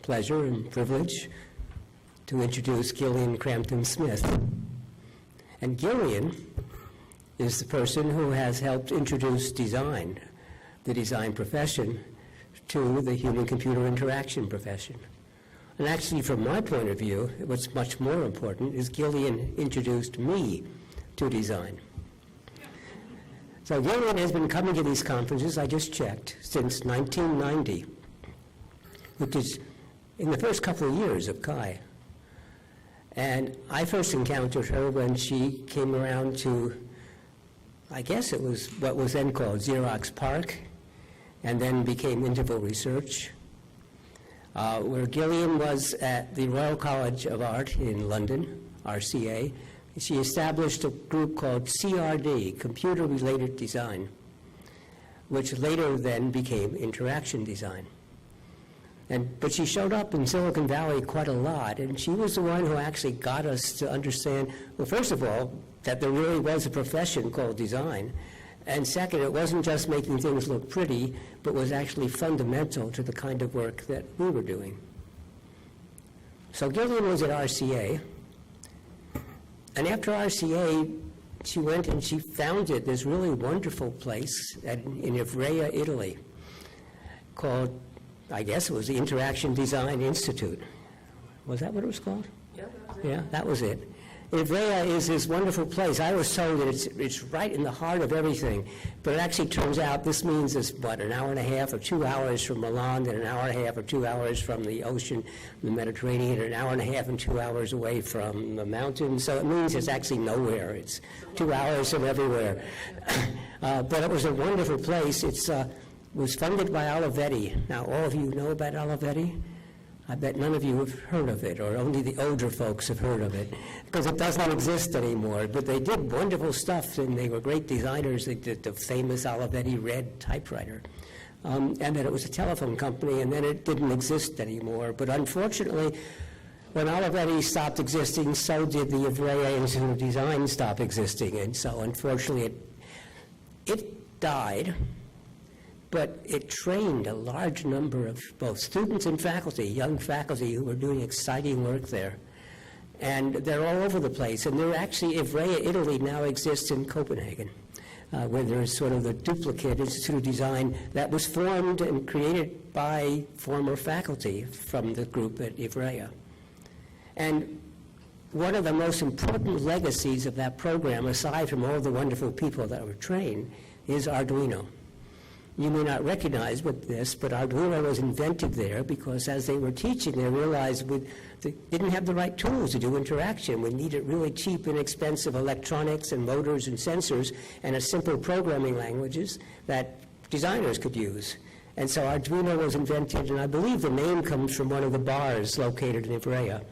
pleasure and privilege to introduce Gillian Crampton Smith. And Gillian is the person who has helped introduce design, the design profession, to the human-computer interaction profession. And actually, from my point of view, what's much more important is Gillian introduced me to design. So Gillian has been coming to these conferences, I just checked, since 1990, which is in the first couple of years of CHI. And I first encountered her when she came around to, I guess it was what was then called Xerox PARC, and then became Interval Research, where Gillian was at the Royal College of Art in London, RCA. She established a group called CRD, Computer Related Design, which later then became Interaction Design. But she showed up in Silicon Valley quite a lot, and she was the one who actually got us to understand, well, first of all, that there really was a profession called design, and second, it wasn't just making things look pretty, but was actually fundamental to the kind of work that we were doing. So Gillian was at RCA, and after RCA, she went and she founded this really wonderful place in Ivrea, Italy, called, I guess it was the Interaction Design Institute. Was that what it was called? Yeah, that was it. Yeah, that was it. Ivrea is this wonderful place. I was told that it's right in the heart of everything, but it actually turns out this means it's, what, an hour and a half or 2 hours from Milan, and an hour and a half or 2 hours from the ocean, the Mediterranean, and an hour and a half and 2 hours away from the mountains. So it means it's actually nowhere. It's 2 hours from everywhere. But it was a wonderful place. It was funded by Olivetti. Now, all of you know about Olivetti? I bet none of you have heard of it, or only the older folks have heard of it, because it does not exist anymore. But they did wonderful stuff, and they were great designers. They did the famous Olivetti Red typewriter. And then it was a telephone company, and then it didn't exist anymore. But unfortunately, when Olivetti stopped existing, so did the Ivrea Institute of Design stop existing. And so unfortunately, it died. But it trained a large number of both students and faculty, young faculty who were doing exciting work there. And they're all over the place. And they're actually, Ivrea Italy now exists in Copenhagen, where there's sort of the duplicate Institute of Design that was formed and created by former faculty from the group at Ivrea. And one of the most important legacies of that program, aside from all the wonderful people that were trained, is Arduino. You may not recognize with this, but Arduino was invented there because as they were teaching, they realized they didn't have the right tools to do interaction. We needed really cheap, inexpensive electronics and motors and sensors and a simple programming languages that designers could use. And so Arduino was invented, and I believe the name comes from one of the bars located in Ivrea.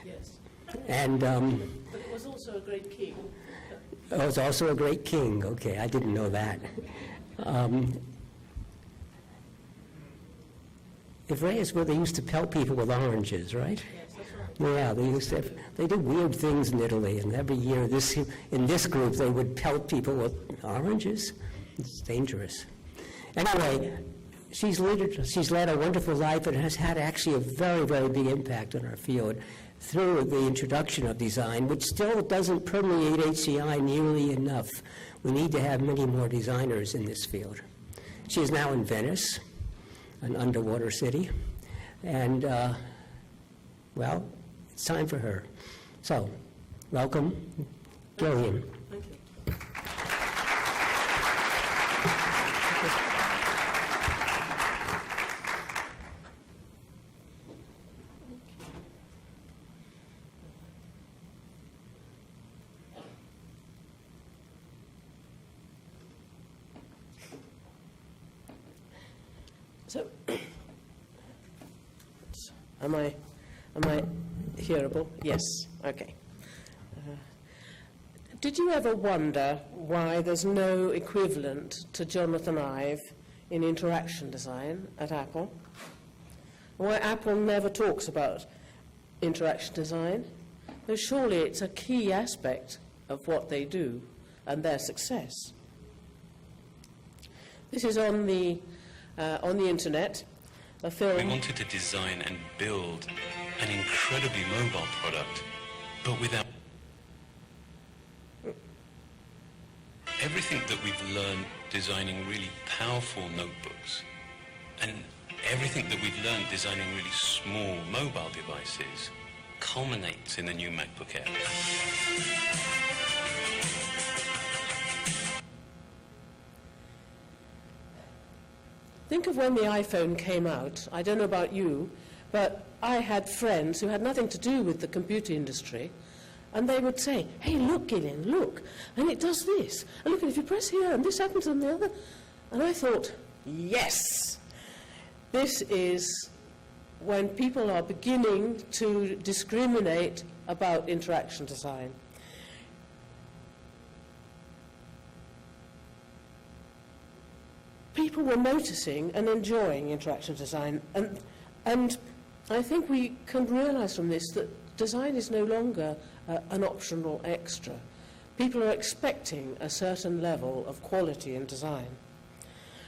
Yes. And But it was also a great king. it was also a great king. Okay, I didn't know that. Ivrea is where they used to pelt people with oranges, right? Yes, that's right. Yeah, they did weird things in Italy, and every year in this group they would pelt people with oranges. It's dangerous. Anyway, she's led a wonderful life and has had actually a very, very big impact on our field through the introduction of design, which still doesn't permeate HCI nearly enough. We need to have many more designers in this field. She is now in Venice, an underwater city, and well, it's time for her. So, welcome, Gillian. Thank you. So, am I hearable? Yes. Okay. Did you ever wonder why there's no equivalent to Jonathan Ive in interaction design at Apple? Why Apple never talks about interaction design? Though surely it's a key aspect of what they do and their success. This is on the internet. a We film. wanted to design and build an incredibly mobile product, but without everything that we've learned designing really powerful notebooks and everything that we've learned designing really small mobile devices culminates in the new MacBook Air. Think of when the iPhone came out. I don't know about you, but I had friends who had nothing to do with the computer industry, and they would say, hey, look, Gillian, look, and it does this. And look, and if you press here, and this happens on the other. And I thought, yes, this is when people are beginning to discriminate about interaction design. People were noticing and enjoying interaction design, and I think we can realize from this that design is no longer an optional extra. People are expecting a certain level of quality in design.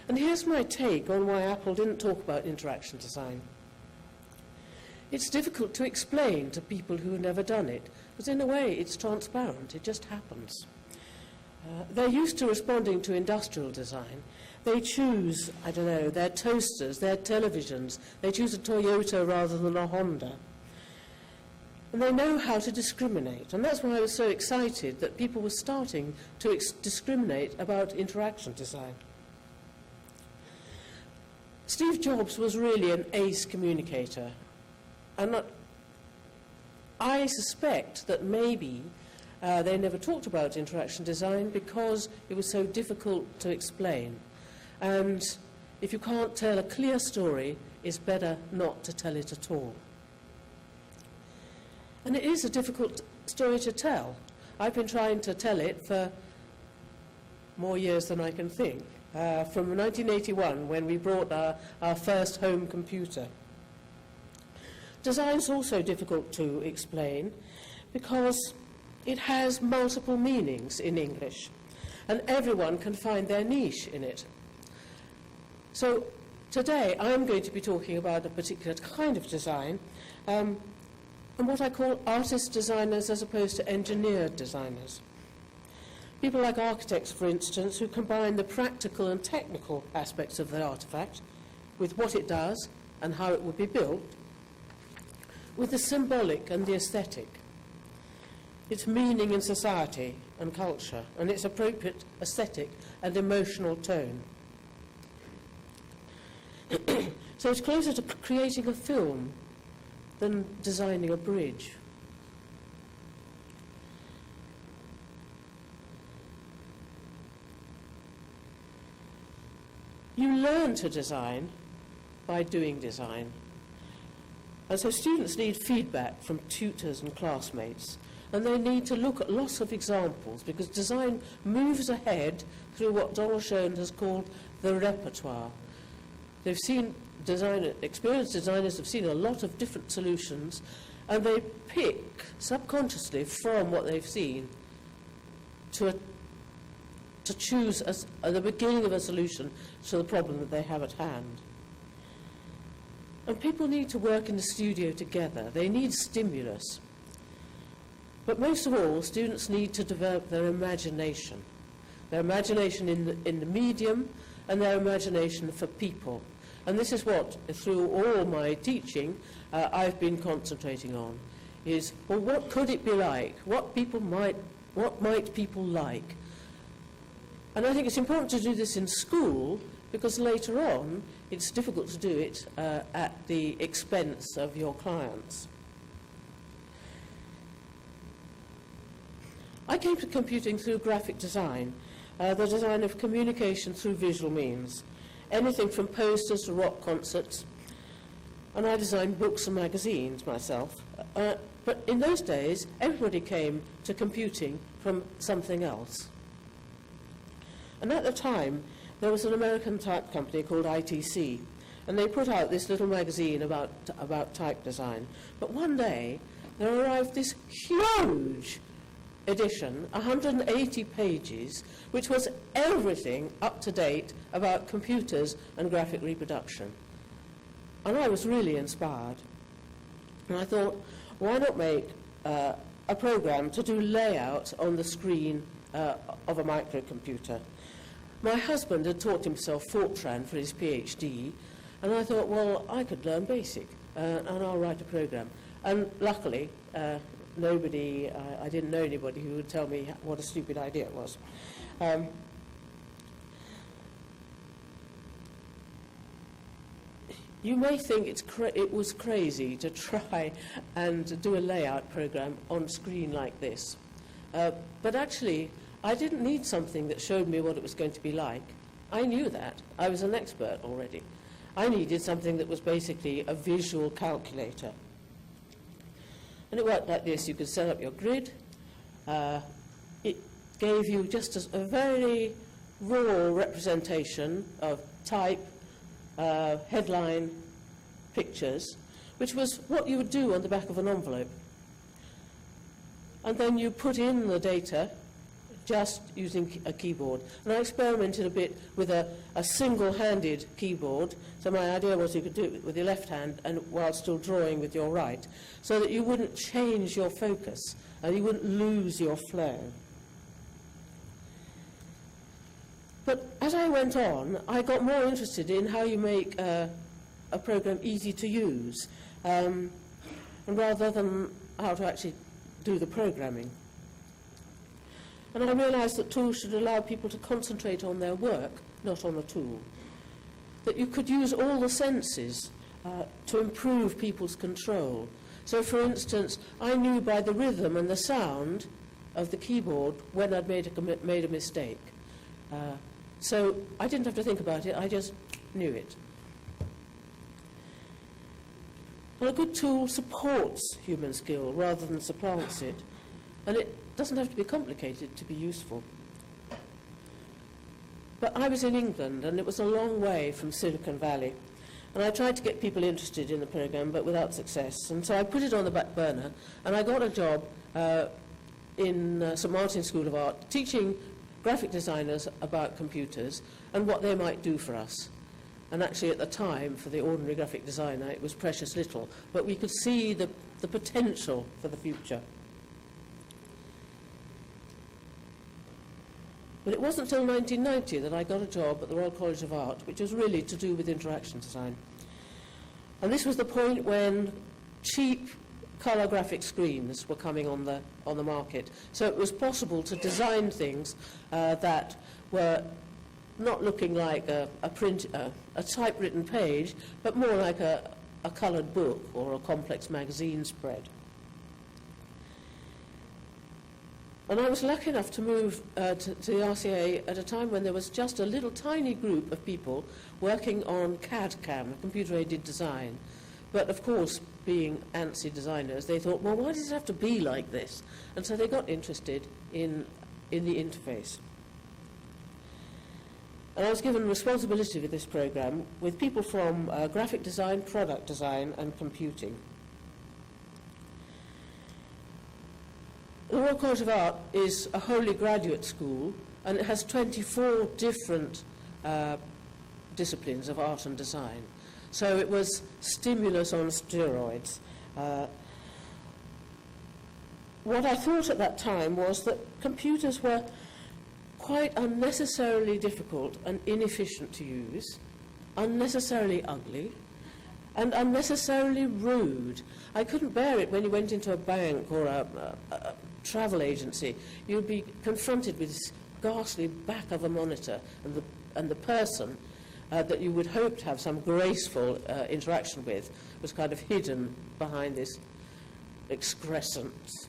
And here's my take on why Apple didn't talk about interaction design. It's difficult to explain to people who have never done it, because in a way it's transparent, it just happens. They're used to responding to industrial design. They choose, I don't know, their toasters, their televisions. They choose a Toyota rather than a Honda. And they know how to discriminate. And that's why I was so excited that people were starting to discriminate about interaction design. Steve Jobs was really an ace communicator. And I suspect that maybe they never talked about interaction design because it was so difficult to explain. And if you can't tell a clear story, it's better not to tell it at all. And it is a difficult story to tell. I've been trying to tell it for more years than I can think, from 1981 when we brought our first home computer. Design's also difficult to explain because it has multiple meanings in English, and everyone can find their niche in it. So today I'm going to be talking about a particular kind of design, and what I call artist designers as opposed to engineered designers. People like architects, for instance, who combine the practical and technical aspects of the artifact with what it does and how it would be built, with the symbolic and the aesthetic, its meaning in society and culture, and its appropriate aesthetic and emotional tone. So it's closer to creating a film than designing a bridge. You learn to design by doing design. And so students need feedback from tutors and classmates, and they need to look at lots of examples because design moves ahead through what Donald Schoen has called the repertoire. They've seen experienced designers have seen a lot of different solutions, and they pick subconsciously from what they've seen to choose the beginning of a solution to the problem that they have at hand. And people need to work in the studio together. They need stimulus. But most of all, students need to develop their imagination in the medium, and their imagination for people. And this is what, through all my teaching, I've been concentrating on, is, well, what could it be like? What might people like? And I think it's important to do this in school, because later on, it's difficult to do it at the expense of your clients. I came to computing through graphic design, the design of communication through visual means, anything from posters to rock concerts, and I designed books and magazines myself. But in those days, everybody came to computing from something else. And at the time, there was an American type company called ITC, and they put out this little magazine about type design. But one day, there arrived this huge edition, 180 pages, which was everything up to date about computers and graphic reproduction. And I was really inspired. And I thought, why not make a program to do layout on the screen of a microcomputer? My husband had taught himself Fortran for his PhD, and I thought, well, I could learn BASIC, and I'll write a program. And luckily, I didn't know anybody who would tell me what a stupid idea it was. You may think it was crazy to try and do a layout program on screen like this. But actually, I didn't need something that showed me what it was going to be like. I knew that. I was an expert already. I needed something that was basically a visual calculator. And it worked like this. You could set up your grid. It gave you just a very raw representation of type, headline, pictures, which was what you would do on the back of an envelope. And then you put in the data just using a keyboard. And I experimented a bit with a single-handed keyboard. So my idea was you could do it with your left hand and while still drawing with your right, so that you wouldn't change your focus and you wouldn't lose your flow. But as I went on, I got more interested in how you make a program easy to use, and rather than how to actually do the programming. And I realized that tools should allow people to concentrate on their work, not on the tool. That you could use all the senses to improve people's control. So, for instance, I knew by the rhythm and the sound of the keyboard when I'd made a mistake. So I didn't have to think about it, I just knew it. Well, a good tool supports human skill rather than supplants it, and it doesn't have to be complicated to be useful. But I was in England, and it was a long way from Silicon Valley, and I tried to get people interested in the program, but without success. And so I put it on the back burner, and I got a job in St Martin's School of Art, teaching graphic designers about computers and what they might do for us. And actually at the time, for the ordinary graphic designer, it was precious little, but we could see the potential for the future. But it wasn't until 1990 that I got a job at the Royal College of Art, which was really to do with interaction design. And this was the point when cheap colour graphic screens were coming on the market. So it was possible to design things that were not looking like a typewritten page, but more like a coloured book or a complex magazine spread. And I was lucky enough to move to the RCA at a time when there was just a little tiny group of people working on CAD-CAM, computer-aided design. But of course, being ANSI designers, they thought, well, why does it have to be like this? And so they got interested in the interface. And I was given responsibility for this program with people from graphic design, product design, and computing. The Royal College of Art is a wholly graduate school, and it has 24 different disciplines of art and design. So it was stimulus on steroids. What I thought at that time was that computers were quite unnecessarily difficult and inefficient to use, unnecessarily ugly, and unnecessarily rude. I couldn't bear it when you went into a bank or a travel agency. You'd be confronted with this ghastly back of a monitor, and the person that you would hope to have some graceful interaction with was kind of hidden behind this excrescence.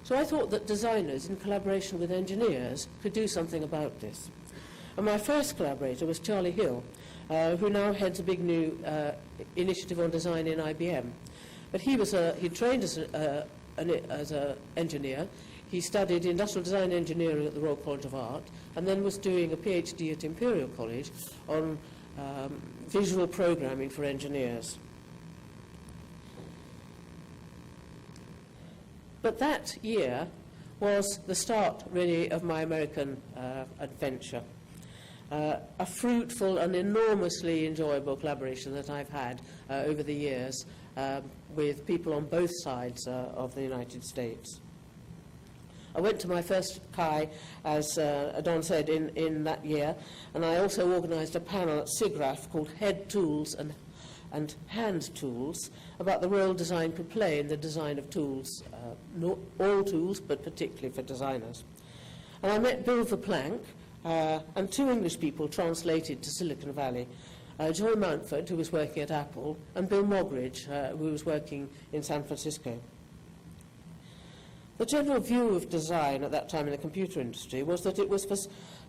So I thought that designers, in collaboration with engineers, could do something about this. And my first collaborator was Charlie Hill, who now heads a big new initiative on design in IBM. But he trained as an engineer. He studied industrial design engineering at the Royal College of Art, and then was doing a PhD at Imperial College on visual programming for engineers. But that year, was the start, really, of my American adventure. A fruitful and enormously enjoyable collaboration that I've had over the years with people on both sides of the United States. I went to my first CHI, as Don said, in that year, and I also organised a panel at SIGGRAPH called Head Tools and Hand Tools, about the role design could play in the design of tools, not all tools, but particularly for designers. And I met Bill Verplank, and two English people translated to Silicon Valley, Joy Mountford, who was working at Apple, and Bill Moggridge, who was working in San Francisco. The general view of design at that time in the computer industry was that it was for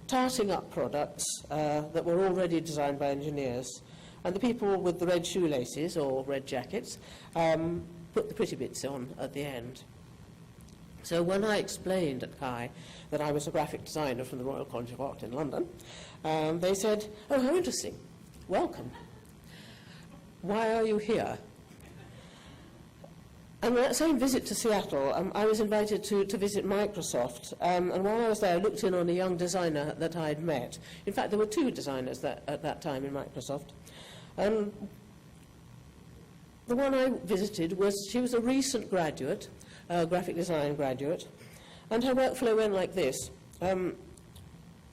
starting up products that were already designed by engineers, and the people with the red shoelaces or red jackets put the pretty bits on at the end. So when I explained at CHI that I was a graphic designer from the Royal College of Art in London, they said, "Oh, how interesting. Welcome. Why are you here?" And on that same visit to Seattle, I was invited to visit Microsoft, and while I was there, I looked in on a young designer that I'd met. In fact, there were two designers at that time in Microsoft. The one I visited she was a recent graduate, a graphic design graduate, and her workflow went like this.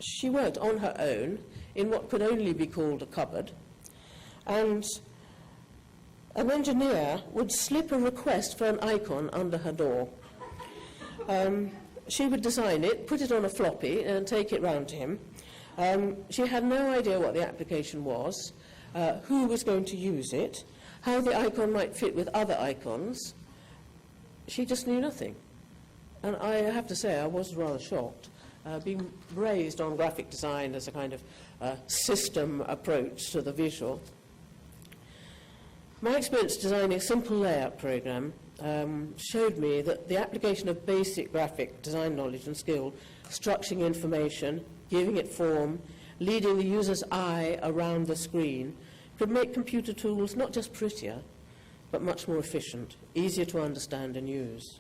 She worked on her own in what could only be called a cupboard, and an engineer would slip a request for an icon under her door. She would design it, put it on a floppy, and take it round to him. She had no idea what the application was, who was going to use it, how the icon might fit with other icons. She just knew nothing. And I have to say, I was rather shocked, being raised on graphic design as a kind of system approach to the visual. My experience designing a simple layout program showed me that the application of basic graphic design knowledge and skill, structuring information, giving it form, leading the user's eye around the screen, could make computer tools not just prettier, but much more efficient, easier to understand and use.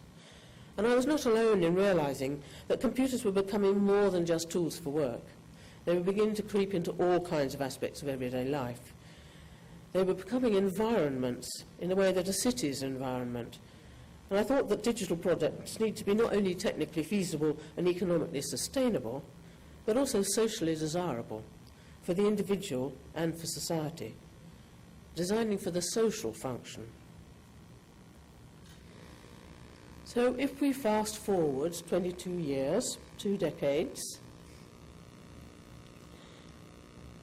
And I was not alone in realizing that computers were becoming more than just tools for work. They were beginning to creep into all kinds of aspects of everyday life. They were becoming environments in the way that a city is an environment. And I thought that digital products need to be not only technically feasible and economically sustainable, but also socially desirable for the individual and for society, designing for the social function. So if we fast forward 22 years, 2 decades,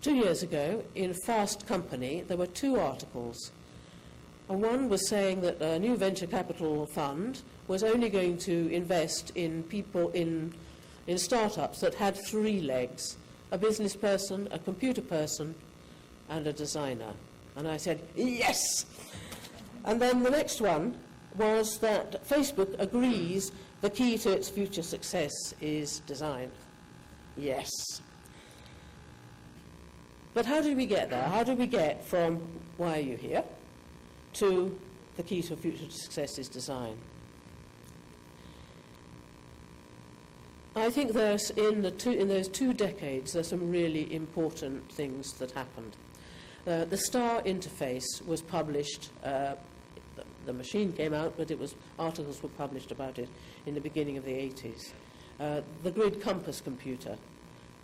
2 years ago, in Fast Company, there were 2 articles. And one was saying that a new venture capital fund was only going to invest in people in startups that had 3 legs: a business person, a computer person, and a designer. And I said, yes! And then the next one was that Facebook agrees the key to its future success is design. Yes. But how did we get there? How did we get from why are you here to the key to future success is design? I think there's in those 2 decades there's some really important things that happened. The STAR interface was published. The machine came out, but articles were published about it in the beginning of the 80s. The Grid Compass computer,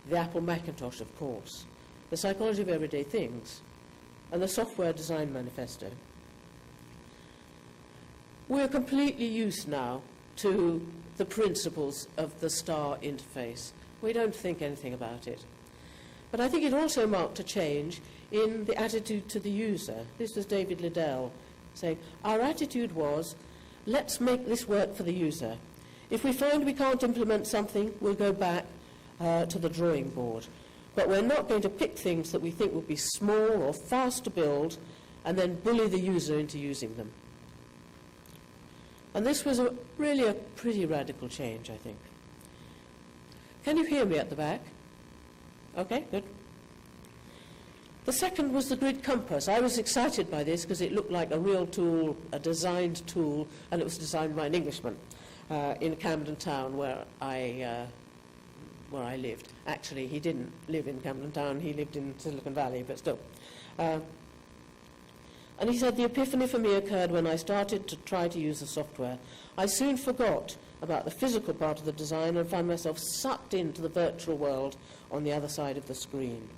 the Apple Macintosh, of course, the Psychology of Everyday Things, and the Software Design Manifesto. We're completely used now to the principles of the STAR interface. We don't think anything about it. But I think it also marked a change in the attitude to the user. This was David Liddell saying, our attitude was, let's make this work for the user. If we find we can't implement something, we'll go back to the drawing board. But we're not going to pick things that we think will be small or fast to build and then bully the user into using them. And this was really a pretty radical change, I think. Can you hear me at the back? Okay, good. The second was the Grid Compass. I was excited by this because it looked like a real tool, a designed tool, and it was designed by an Englishman. in Camden Town, where I lived. Actually, he didn't live in Camden Town, he lived in Silicon Valley, but still. And he said, the epiphany for me occurred when I started to try to use the software. I soon forgot about the physical part of the design and found myself sucked into the virtual world on the other side of the screen.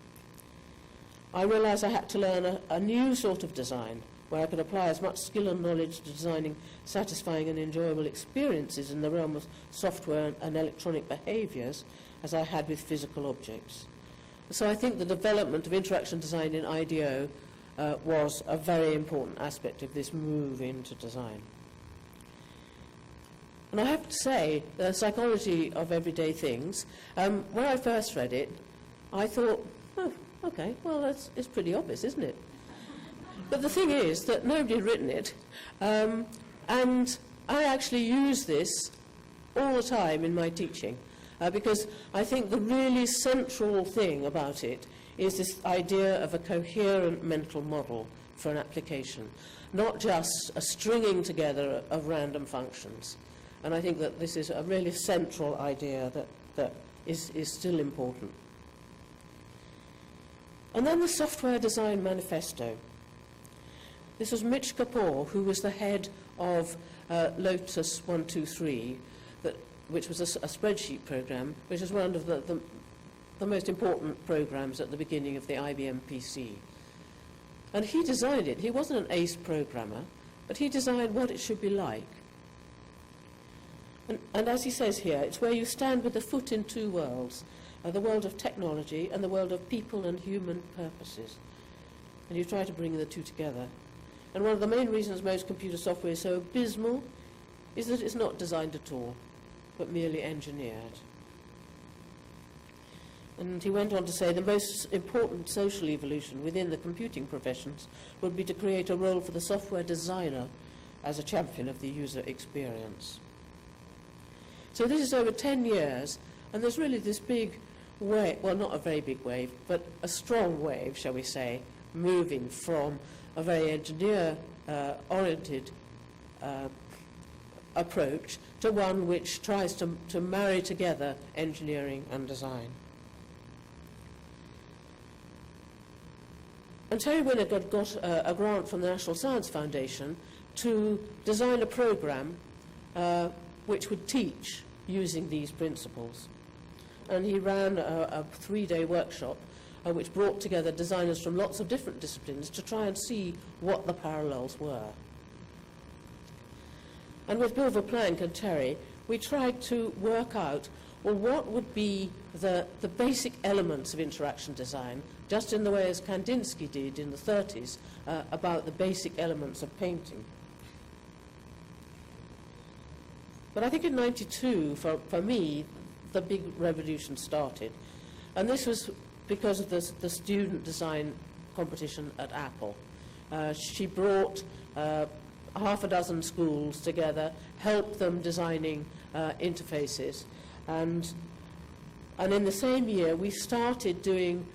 I realized I had to learn a new sort of design, where I could apply as much skill and knowledge to designing satisfying and enjoyable experiences in the realm of software and electronic behaviors as I had with physical objects. So I think the development of interaction design in IDEO was a very important aspect of this move into design. And I have to say, the psychology of everyday things, when I first read it, I thought, oh, okay, well, it's pretty obvious, isn't it? But the thing is that nobody had written it, and I actually use this all the time in my teaching, because I think the really central thing about it is this idea of a coherent mental model for an application, not just a stringing together of random functions. And I think that this is a really central idea that is still important. And then the Software Design Manifesto. This was Mitch Kapoor, who was the head of Lotus 123, which was a spreadsheet program, which is one of the most important programs at the beginning of the IBM PC. And he designed it. He wasn't an ace programmer, but he designed what it should be like. And as he says here, it's where you stand with a foot in two worlds, the world of technology and the world of people and human purposes. And you try to bring the two together. And one of the main reasons most computer software is so abysmal is that it's not designed at all, but merely engineered. And he went on to say the most important social evolution within the computing professions would be to create a role for the software designer as a champion of the user experience. So this is over 10 years, and there's really this big wave, well, not a very big wave, but a strong wave, shall we say, moving from a very engineer-oriented approach to one which tries to marry together engineering and design. And Terry Winograd got a grant from the National Science Foundation to design a program which would teach using these principles. And he ran a 3-day workshop which brought together designers from lots of different disciplines to try and see what the parallels were. And with Bill Verplank and Terry, we tried to work out, well, what would be the basic elements of interaction design, just in the way as Kandinsky did in the 30s about the basic elements of painting. But I think in '92, for me, the big revolution started. And this was because of the student design competition at Apple. She brought half a dozen schools together, helped them designing interfaces. And in the same year, we started doing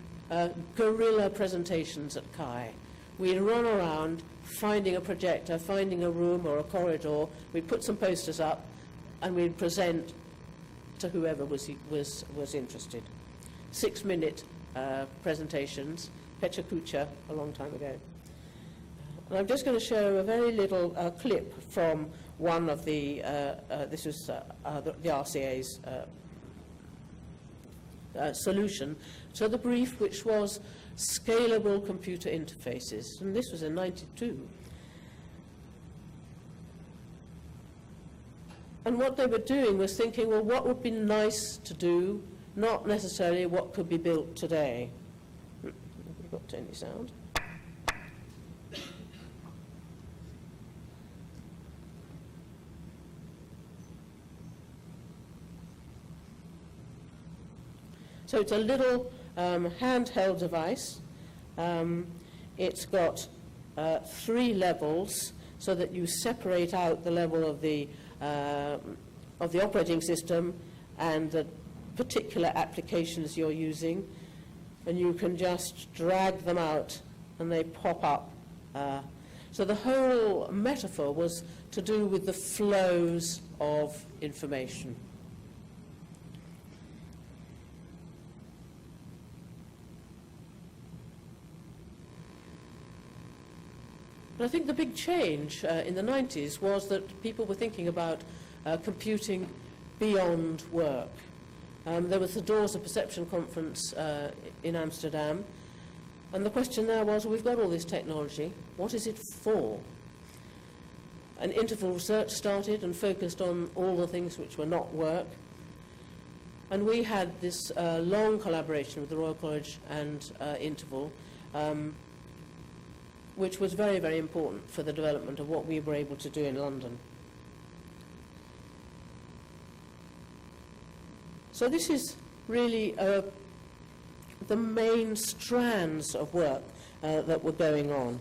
guerrilla presentations at CHI. We'd run around finding a projector, finding a room or a corridor. We'd put some posters up, and we'd present to whoever was interested. 6-minute presentations, Pecha Kucha, a long time ago. And I'm just going to show a very little clip from one of the, this was the RCA's solution to the brief, which was scalable computer interfaces. And this was in '92. And what they were doing was thinking, well, what would be nice to do, not necessarily what could be built today. We've got any sound. So it's a little handheld device. It's got 3 levels so that you separate out the level of the operating system and the particular applications you're using, and you can just drag them out and they pop up. So the whole metaphor was to do with the flows of information. But I think the big change in the 90s was that people were thinking about computing beyond work. There was the Doors of Perception conference in Amsterdam, and the question there was, well, we've got all this technology, what is it for? And interval research started and focused on all the things which were not work. And we had this long collaboration with the Royal College and Interval, which was very, very important for the development of what we were able to do in London. So this is really the main strands of work that were going on.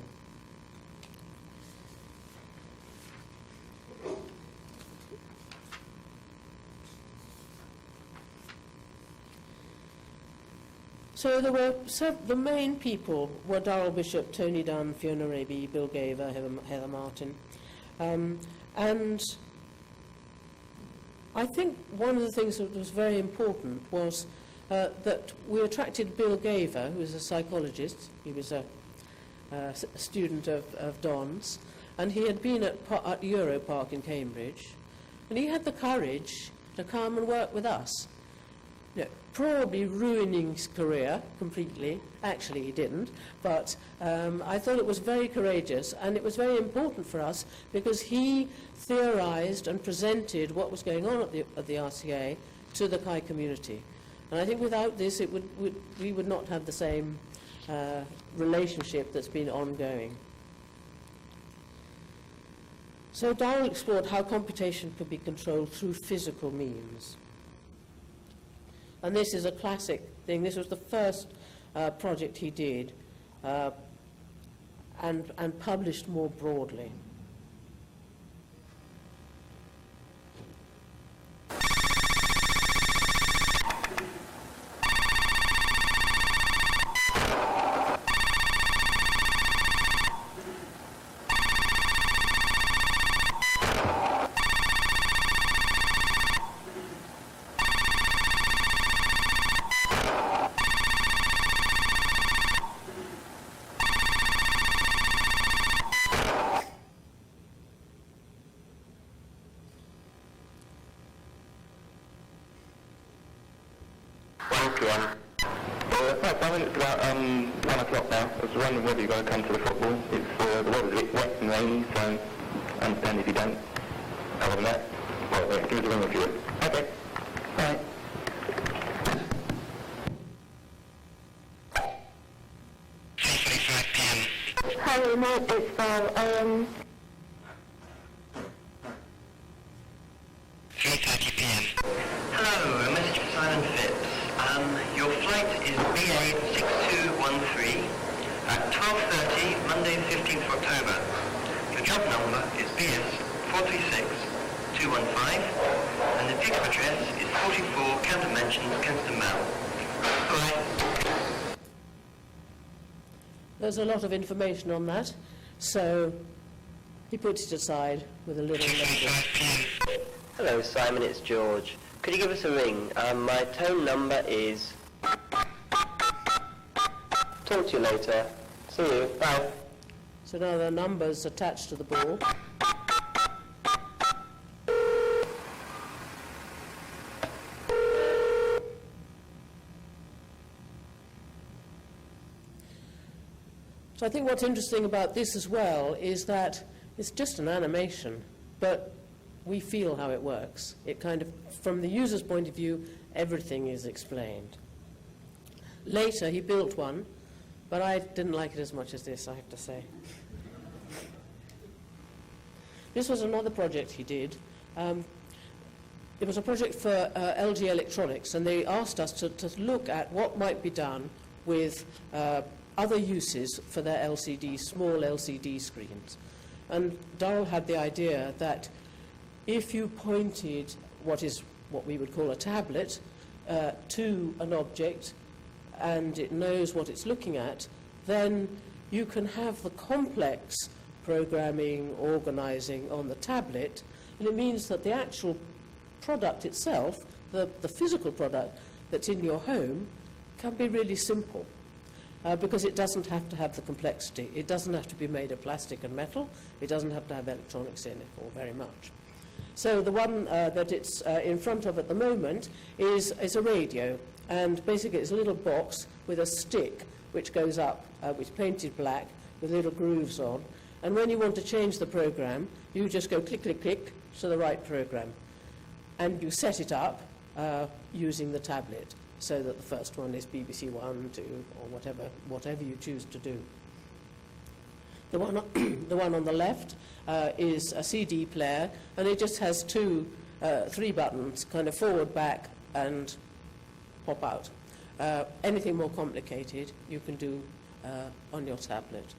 So there were the main people were Darrell Bishop, Tony Dunn, Fiona Raby, Bill Gaver, Heather Martin, and I think one of the things that was very important was that we attracted Bill Gaver, who was a psychologist. He was a student of Don's, and he had been at Euro Park in Cambridge, and he had the courage to come and work with us. You know, probably ruining his career completely. Actually, he didn't, but I thought it was very courageous, and it was very important for us because he theorized and presented what was going on at the RCA to the CHI community. And I think without this, we would not have the same relationship that's been ongoing. So Darrell explored how computation could be controlled through physical means. And this is a classic thing. This was the first project he did and published more broadly. It's about 1 o'clock now. I was wondering whether you're going to come to the football. It's the weather's a bit wet and rainy, so I understand if you don't. Other than that, well, yeah, give us a ring if you would. Okay. Bye. Hi, Mike. It's Val. 3:30 p.m. Hello, a message for Simon Phipps. Your flight is BA 6213 at 12:30, Monday the 15th of October. Your job number is BS 436215 and the pickup address is 44 Camden Mansions, Kensington Mall. Alright. There's a lot of information on that, so he puts it aside with a little letter. Hello Simon, it's George. Could you give us a ring? My phone number is... Talk to you later. See you. Bye. So now there are numbers attached to the ball. So I think what's interesting about this as well is that it's just an animation, but we feel how it works. It kind of, from the user's point of view, everything is explained. Later he built one, but I didn't like it as much as this, I have to say. This was another project he did. It was a project for LG Electronics, and they asked us to look at what might be done with other uses for their LCD, small LCD screens. And Darrell had the idea that if you pointed what we would call a tablet to an object and it knows what it's looking at, then you can have the complex programming, organising on the tablet, and it means that the actual product itself, the physical product that's in your home, can be really simple. Because it doesn't have to have the complexity. It doesn't have to be made of plastic and metal. It doesn't have to have electronics in it, or very much. So the one that it's in front of at the moment is a radio. And basically it's a little box with a stick which goes up, which is painted black with little grooves on. And when you want to change the program, you just go click, click, click to the right program. And you set it up using the tablet, so that the first one is BBC One, 2, or whatever you choose to do. The one on the left is a CD player, and it just has three buttons, kind of forward, back, and pop out. Anything more complicated you can do on your tablet.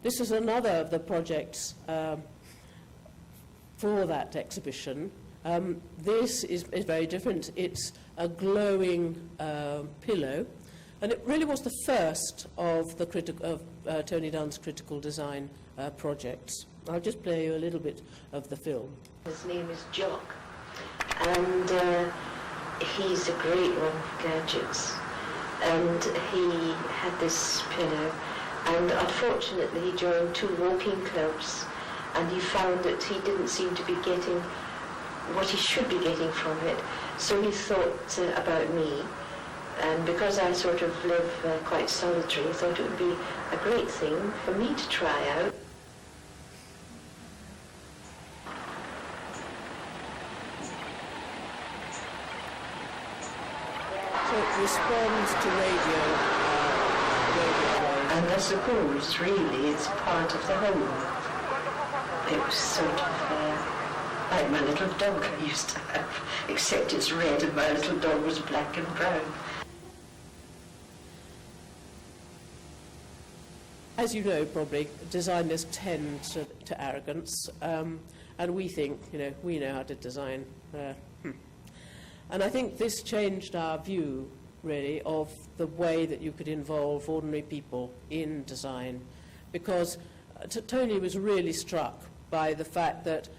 This is another of the projects for that exhibition. This is very different. It's a glowing pillow, and it really was the first of the Tony Dunn's critical design projects. I'll just play you a little bit of the film. His name is Jock, and he's a great one for gadgets. And he had this pillow, and unfortunately he joined 2 walking clubs, and he found that he didn't seem to be getting what he should be getting from it. So he thought about me, and because I sort of live quite solitary, he thought it would be a great thing for me to try out. So it responds to radio waves. And I suppose, really, it's part of the home. It was sort of like my little dog I used to have, except it's red and my little dog was black and brown. As you know, probably, designers tend to arrogance, and we think, we know how to design. And I think this changed our view, really, of the way that you could involve ordinary people in design, because Tony was really struck by the fact that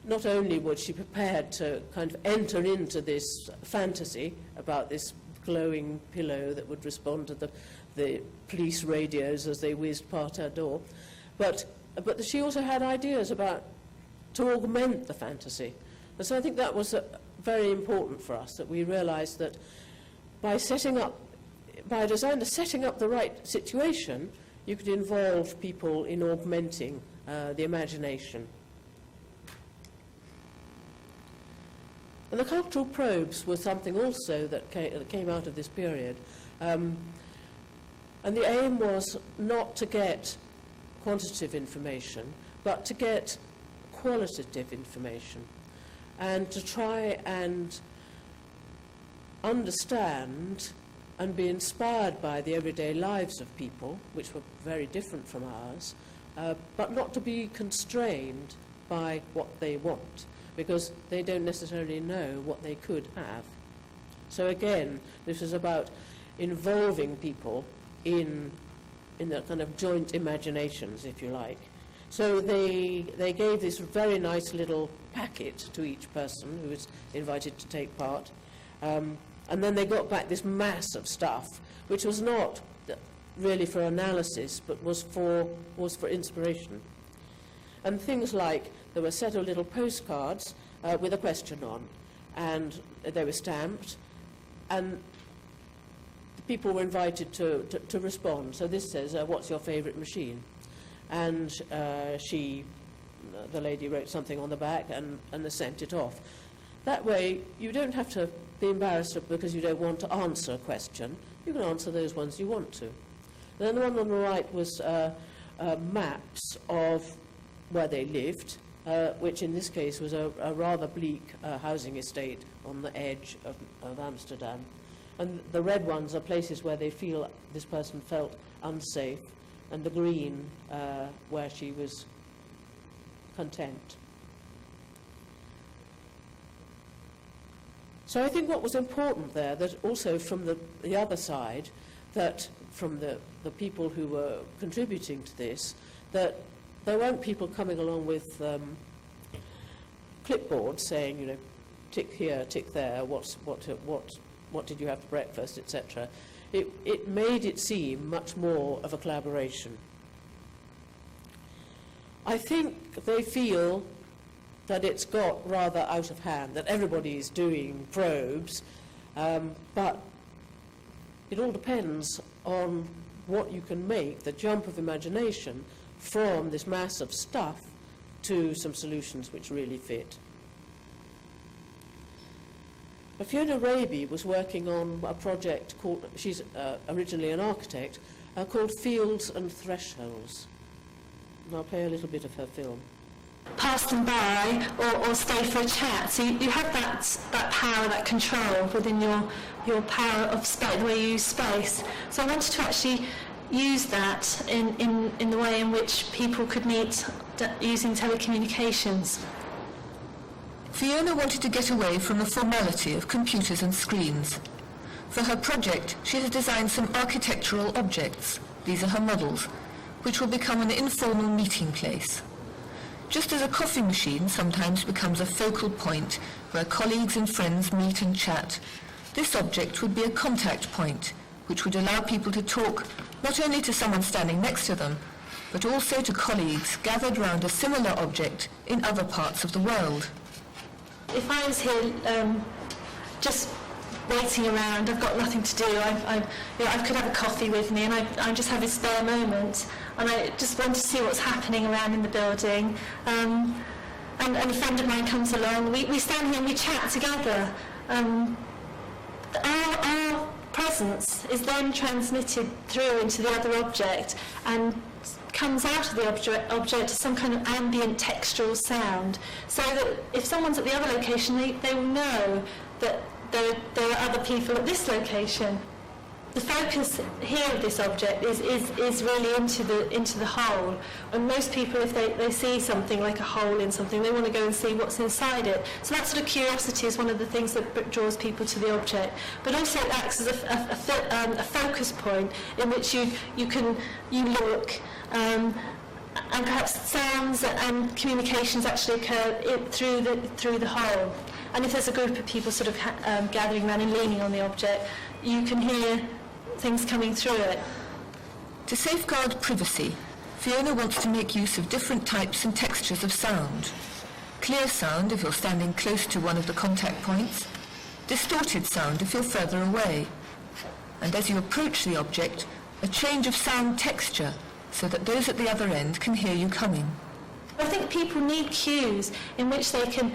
not only was she prepared to kind of enter into this fantasy about this glowing pillow that would respond to the police radios as they whizzed past her door, but she also had ideas about to augment the fantasy. And so I think that was very important for us, that we realized that by a designer setting up the right situation, you could involve people in augmenting the imagination. And the cultural probes were something also that came out of this period. And the aim was not to get quantitative information, but to get qualitative information, and to try and understand and be inspired by the everyday lives of people, which were very different from ours, but not to be constrained by what they want, because they don't necessarily know what they could have. So again, this is about involving people in the kind of joint imaginations, if you like. So they gave this very nice little packet to each person who was invited to take part, and then they got back this mass of stuff, which was not really for analysis, but was for inspiration. And things like, there were a set of little postcards with a question on, and they were stamped, and the people were invited to respond. So this says, what's your favourite machine? And the lady wrote something on the back and they sent it off. That way, you don't have to be embarrassed because you don't want to answer a question. You can answer those ones you want to. And then the one on the right was maps of where they lived, which in this case was a rather bleak housing estate on the edge of Amsterdam. And the red ones are places where this person felt unsafe, and the green where she was content. So I think what was important there, that also from the other side, that from the people who were contributing to this, that there weren't people coming along with clipboards saying, you know, tick here, tick there, what did you have for breakfast, etc. It made it seem much more of a collaboration. I think they feel that it's got rather out of hand, that everybody is doing probes, but it all depends on what you can make, the jump of imagination from this mass of stuff to some solutions which really fit. Fiona Raby was working on a project called, she's originally an architect, called Fields and Thresholds. And I'll play a little bit of her film. Pass them by or stay for a chat. So you have that power, that control within your power of space, the way you use space. So I wanted to actually use that in the way in which people could meet using telecommunications. Fiona wanted to get away from the formality of computers and screens. For her project, she has designed some architectural objects. These are her models, which will become an informal meeting place. Just as a coffee machine sometimes becomes a focal point where colleagues and friends meet and chat, this object would be a contact point, which would allow people to talk not only to someone standing next to them, but also to colleagues gathered round a similar object in other parts of the world. If I was here just waiting around, I've got nothing to do, I could have a coffee with me and I just have a spare moment and I just want to see what's happening around in the building. And a friend of mine comes along, we stand here and we chat together. Our presence is then transmitted through into the other object and comes out of the object as some kind of ambient textural sound, so that if someone's at the other location, they will know that there are other people at this location. The focus here of this object is really into the whole, and most people, if they see something like a hole in something, they want to go and see what's inside it. So that sort of curiosity is one of the things that draws people to the object, but also it acts as a focus point in which you look, and perhaps sounds and communications actually occur through the whole. And if there's a group of people sort of gathering around and leaning on the object, you can hear things coming through it. To safeguard privacy, Fiona wants to make use of different types and textures of sound. Clear sound if you're standing close to one of the contact points, distorted sound if you're further away, and as you approach the object, a change of sound texture so that those at the other end can hear you coming. I think people need cues in which they can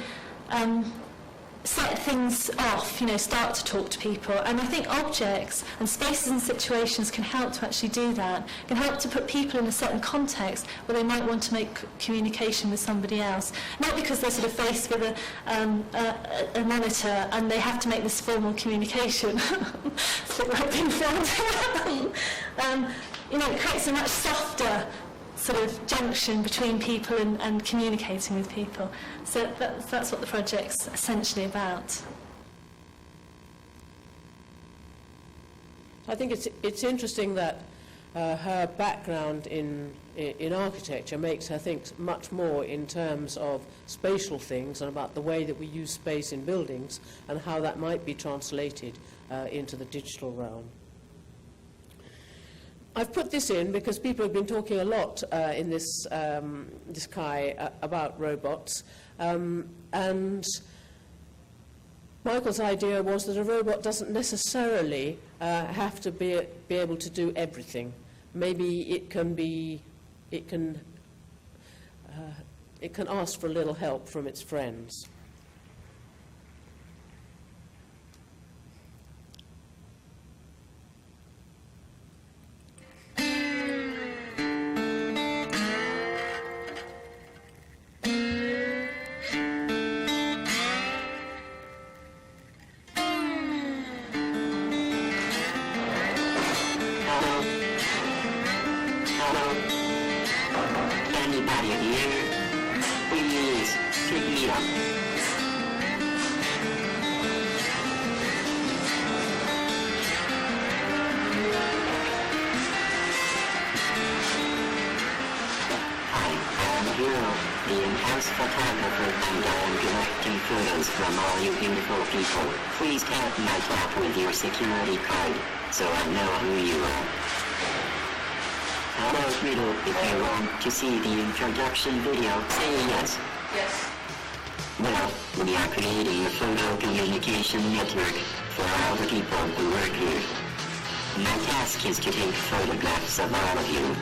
set things off, start to talk to people, and I think objects and spaces and situations can help to actually do that, can help to put people in a certain context where they might want to make communication with somebody else, not because they're sort of faced with a monitor and they have to make this formal communication. It's a bit like being filmed. It creates a much softer sort of junction between people and communicating with people. So that's what the project's essentially about. I think it's interesting that her background in architecture makes her think much more in terms of spatial things and about the way that we use space in buildings and how that might be translated into the digital realm. I've put this in because people have been talking a lot in this Kai about robots, and Michael's idea was that a robot doesn't necessarily have to be able to do everything. Maybe it can ask for a little help from its friends. Anybody here? Please pick me up. photographer and I am collecting photos from all you beautiful people. Please tap my top with your security card, so I know who you are. How about Riddle, if you want to see the introduction video, say yes. Yes. Well, we are creating a photo communication network for all the people who work here. My task is to take photographs of all of you.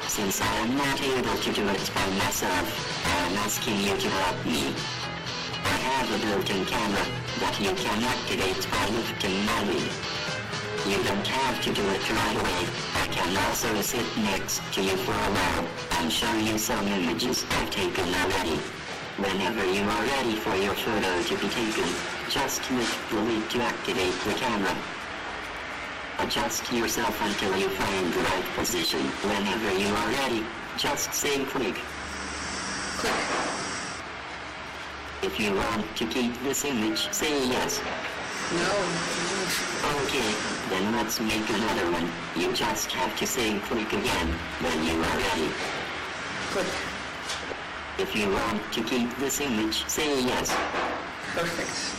Since I am not able to do it by myself, I am asking you to help me. I have a built-in camera that you can activate by lifting my lid. You don't have to do it right away. I can also sit next to you for a while and show you some images I've taken already. Whenever you are ready for your photo to be taken, just lift the lid to activate the camera. Adjust yourself until you find the right position. Whenever you are ready, just say click. Click. If you want to keep this image, say yes. No. Okay, then let's make another one. You just have to say click again when you are ready. Click. If you want to keep this image, say yes. Perfect.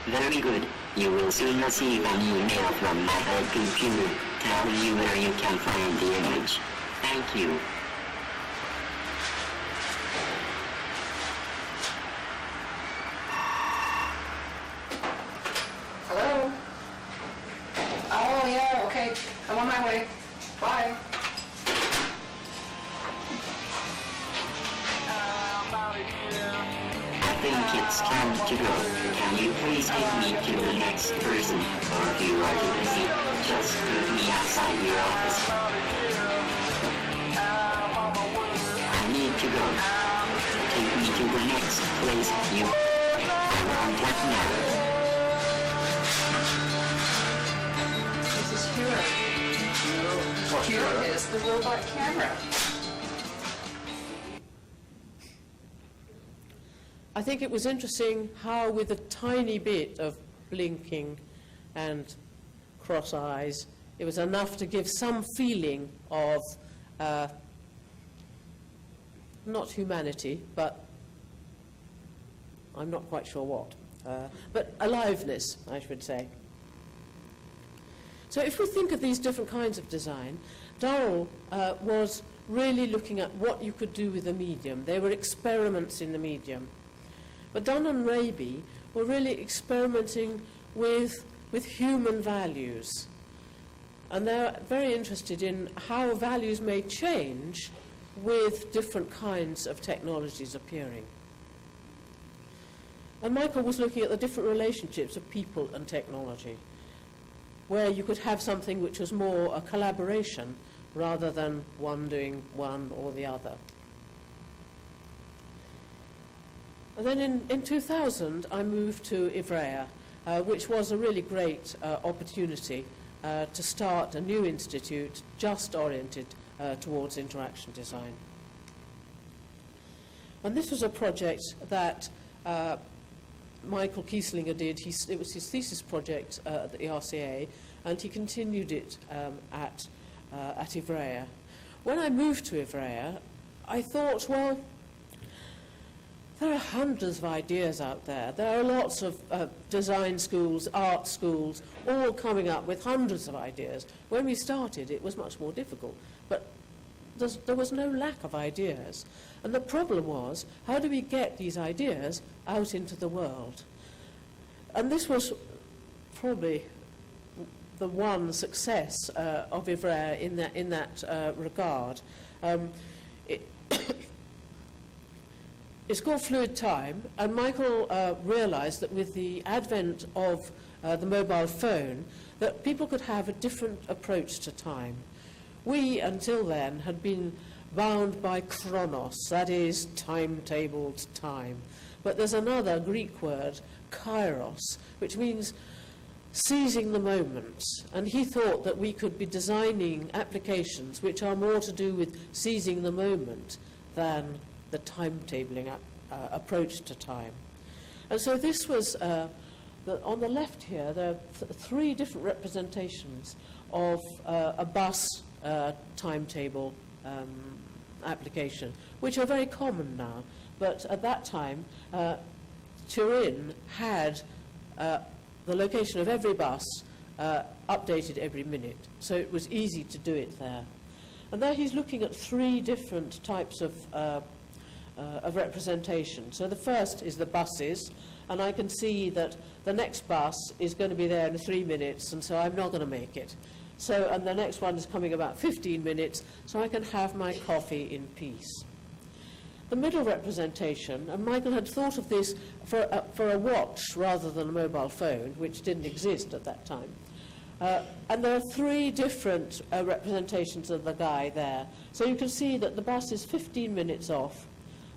Very good. You will soon receive an email from my head computer telling you where you can find the image. Thank you. Hello? Oh, yeah, okay. I'm on my way. Bye. I think it's time to go. Can you please take me to the next person? Or if you are too busy, just meet me outside your office. I need to go. Take me to the next place you want it now. This is Kira. Kira is the robot camera. I think it was interesting how with a tiny bit of blinking and cross eyes, it was enough to give some feeling of not humanity, but I'm not quite sure what, but aliveness, I should say. So if we think of these different kinds of design, Durrell was really looking at what you could do with the medium. They were experiments in the medium. But Dunn and Raby were really experimenting with human values. And they're very interested in how values may change with different kinds of technologies appearing. And Michael was looking at the different relationships of people and technology, where you could have something which was more a collaboration rather than one doing one or the other. And then in 2000, I moved to Ivrea, which was a really great opportunity to start a new institute just oriented towards interaction design. And this was a project that Michael Kieslinger did. It was his thesis project at the RCA, and he continued it at Ivrea. When I moved to Ivrea, I thought, well, there are hundreds of ideas out there. There are lots of design schools, art schools, all coming up with hundreds of ideas. When we started, it was much more difficult, but there was no lack of ideas. And the problem was, how do we get these ideas out into the world? And this was probably the one success of Ivrea in that regard. It's called Fluid Time, and Michael realized that with the advent of the mobile phone, that people could have a different approach to time. We, until then, had been bound by chronos, that is, timetabled time. But there's another Greek word, kairos, which means seizing the moment. And he thought that we could be designing applications which are more to do with seizing the moment than the timetabling approach to time. And so this was, on the left here, there are three different representations of a bus timetable application, which are very common now. but at that time, Turin had the location of every bus updated every minute, so it was easy to do it there. And there he's looking at 3 different types of representation. So the first is the buses, and I can see that the next bus is going to be there in 3 minutes, and so I'm not going to make it. So, and the next one is coming about 15 minutes, so I can have my coffee in peace. The middle representation, and Michael had thought of this for a watch rather than a mobile phone, which didn't exist at that time. And there are 3 different representations of the guy there. So you can see that the bus is 15 minutes off,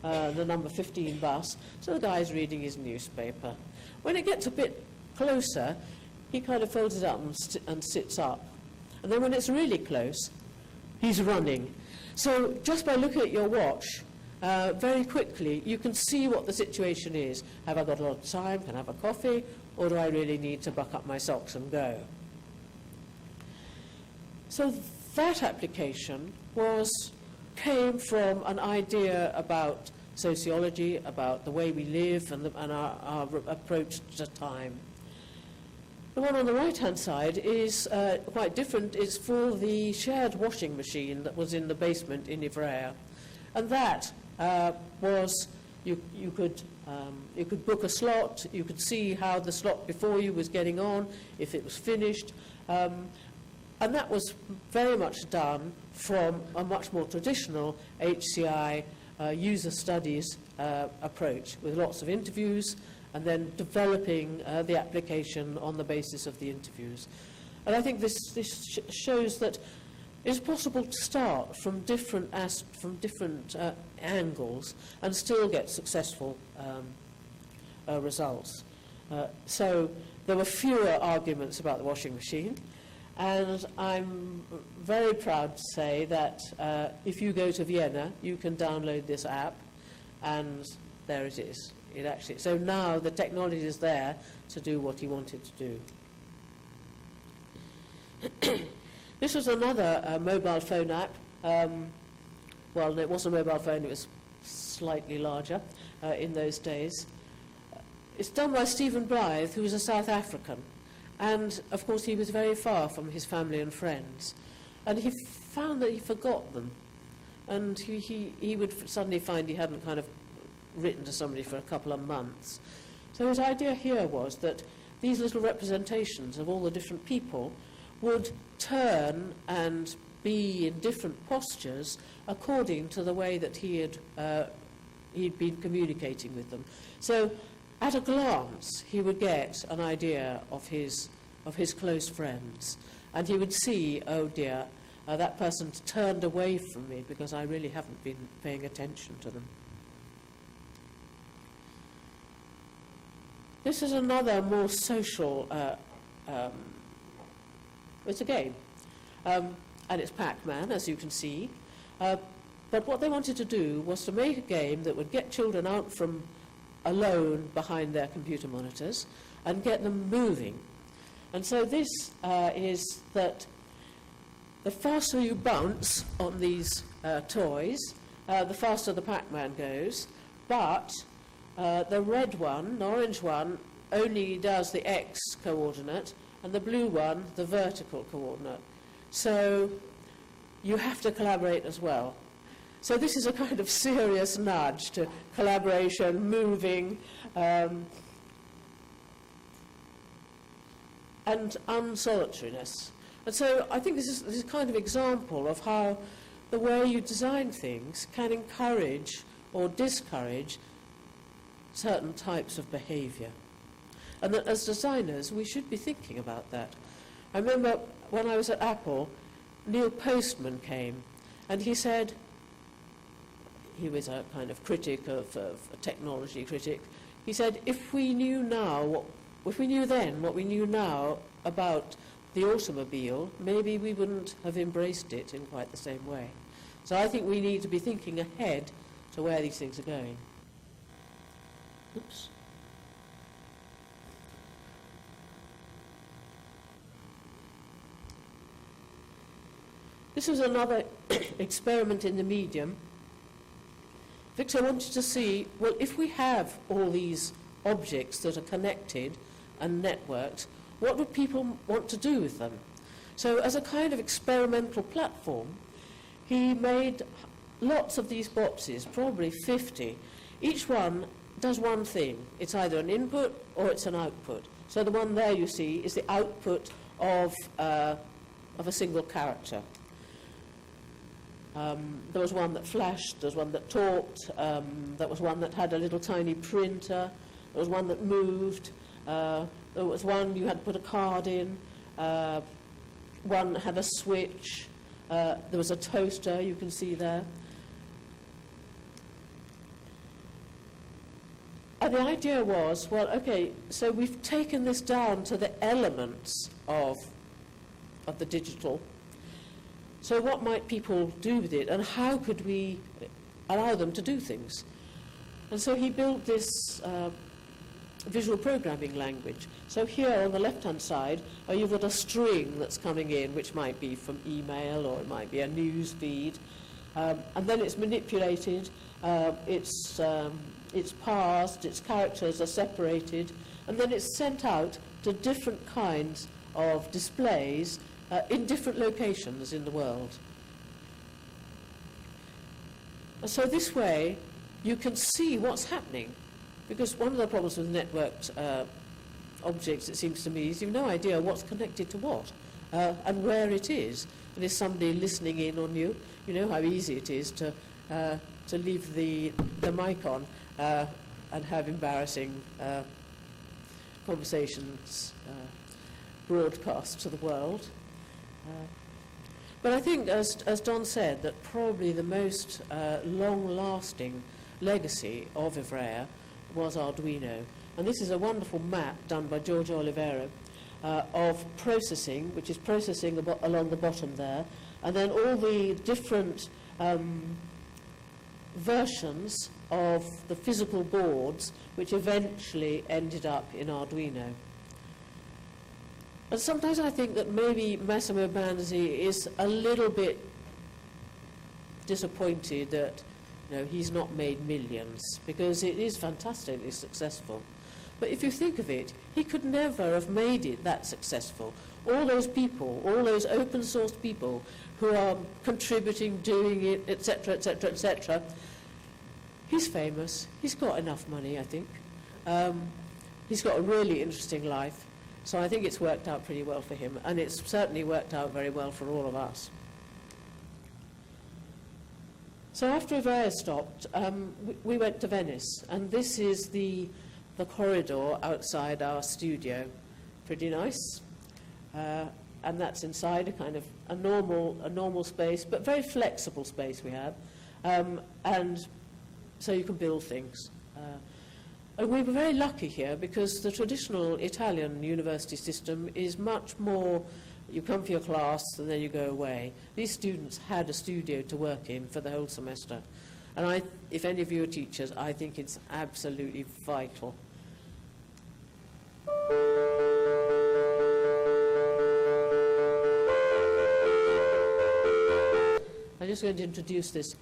the number 15 bus, so the guy's reading his newspaper. When it gets a bit closer, he kind of folds it up and sits up. And then when it's really close, he's running. So just by looking at your watch, very quickly, you can see what the situation is. Have I got a lot of time? Can I have a coffee? Or do I really need to buck up my socks and go? So that application came from an idea about sociology, about the way we live and our approach to time. The one on the right-hand side is quite different. It's for the shared washing machine that was in the basement in Ivrea. And that was, you could book a slot, you could see how the slot before you was getting on, if it was finished. And that was very much done from a much more traditional HCI user studies approach, with lots of interviews and then developing the application on the basis of the interviews. And I think this shows that it's possible to start from different angles and still get successful results. So there were fewer arguments about the washing machine, and I'm very proud to say that if you go to Vienna, you can download this app, and there it is. So now the technology is there to do what he wanted to do. This was another mobile phone app. Well, it wasn't a mobile phone, it was slightly larger in those days. It's done by Stephen Blythe, who was a South African. And, of course, he was very far from his family and friends. And he found that he forgot them. And he would suddenly find he hadn't kind of written to somebody for a couple of months. So his idea here was that these little representations of all the different people would turn and be in different postures according to the way that he'd been communicating with them. So at a glance, he would get an idea of his close friends, and he would see, oh dear, that person's turned away from me because I really haven't been paying attention to them. This is another more social, it's a game, and it's Pac-Man, as you can see. But what they wanted to do was to make a game that would get children out from alone behind their computer monitors and get them moving. And so this is that the faster you bounce on these toys, the faster the Pac-Man goes, but the red one, the orange one, only does the X coordinate, and the blue one, the vertical coordinate. So you have to collaborate as well. So this is a kind of serious nudge to collaboration, moving, and unsolitariness. And so I think this is a kind of example of how the way you design things can encourage or discourage certain types of behavior. And that as designers, we should be thinking about that. I remember when I was at Apple, Neil Postman came, and he said, he was a kind of critic of a technology critic. He said, if we knew then what we knew now about the automobile, maybe we wouldn't have embraced it in quite the same way. So I think we need to be thinking ahead to where these things are going. Oops. This was another experiment in the medium. Victor wanted to see, well, if we have all these objects that are connected and networked, what would people want to do with them? So as a kind of experimental platform, he made lots of these boxes, probably 50. Each one does one thing. It's either an input or it's an output. So the one there you see is the output of a single character. There was one that flashed, there was one that talked, there was one that had a little tiny printer, there was one that moved, there was one you had to put a card in, one had a switch, there was a toaster, you can see there. And the idea was, well, okay, so we've taken this down to the elements of the digital. So what might people do with it, and how could we allow them to do things? And so he built this visual programming language. So here on the left-hand side, you've got a string that's coming in, which might be from email, or it might be a news feed. And then it's manipulated, it's parsed, its characters are separated, and then it's sent out to different kinds of displays in different locations in the world. And so this way you can see what's happening, because one of the problems with networked objects, it seems to me, is you've no idea what's connected to what and where it is. And is somebody listening in on you? You know how easy it is to leave the mic on and have embarrassing conversations broadcast to the world. But I think, as Don said, that probably the most long-lasting legacy of Ivrea was Arduino. And this is a wonderful map done by Giorgio Olivero of processing, which is processing along the bottom there, and then all the different versions of the physical boards which eventually ended up in Arduino. And sometimes I think that maybe Massimo Banzi is a little bit disappointed that he's not made millions, because it is fantastically successful. But if you think of it, he could never have made it that successful. All those people, all those open source people who are contributing, doing it, etc., etc., etc., he's famous. He's got enough money, I think. He's got a really interesting life. So I think it's worked out pretty well for him, and it's certainly worked out very well for all of us. So after Ivrea stopped, we went to Venice, and this is the corridor outside our studio. Pretty nice. And that's inside a kind of a normal space, but very flexible space we have. And so you can build things. And we were very lucky here, because the traditional Italian university system is much more, you come for your class and then you go away. These students had a studio to work in for the whole semester. And if any of you are teachers, I think it's absolutely vital. I'm just going to introduce this.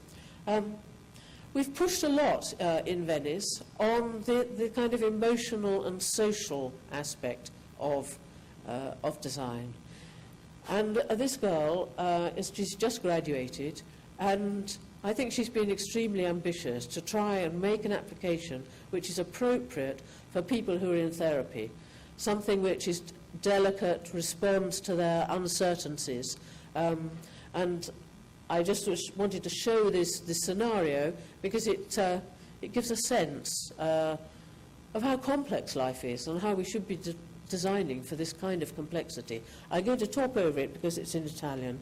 We've pushed a lot in Venice on the kind of emotional and social aspect of design. And this girl, she's just graduated, and I think she's been extremely ambitious to try and make an application which is appropriate for people who are in therapy, something which is delicate, responds to their uncertainties. And I just wanted to show this scenario because it gives a sense of how complex life is and how we should be designing for this kind of complexity. I'm going to talk over it because it's in Italian.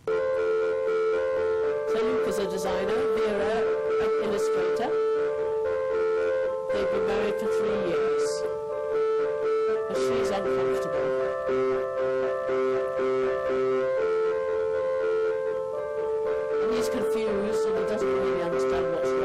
So Luke is a designer, Vera an illustrator. They've been married for 3 years. But she's uncomfortable. And he's confused and he doesn't really understand what's wrong.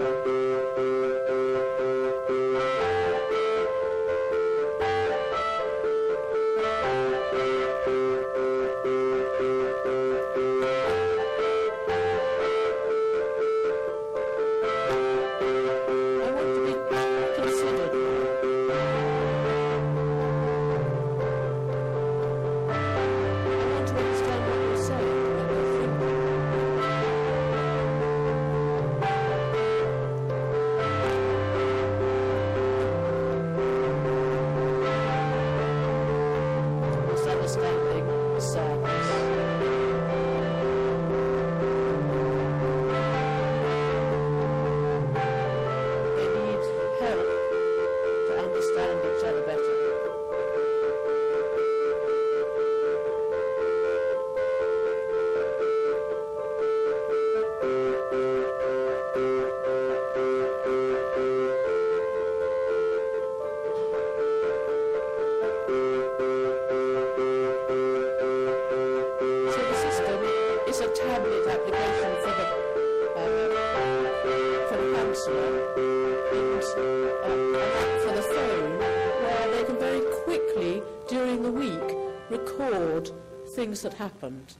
things that happened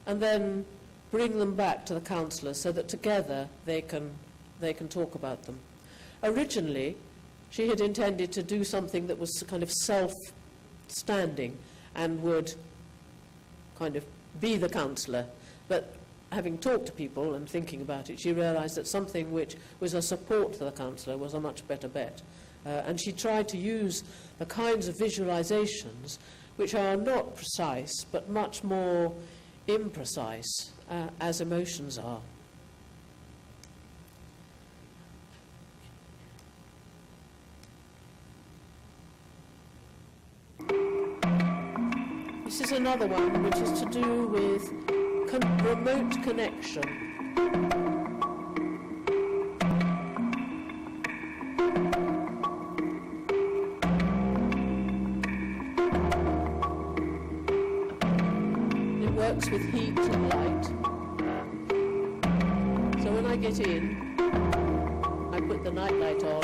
and then bring them back to the councillor so that together they can talk about them. Originally, she had intended to do something that was kind of self-standing and would kind of be the councillor, but having talked to people and thinking about it, she realised that something which was a support to the councillor was a much better bet. And she tried to use the kinds of visualisations which are not precise, but much more imprecise, as emotions are. This is another one which is to do with remote connection. It works with heat and light. So when I get in, I put the night light on,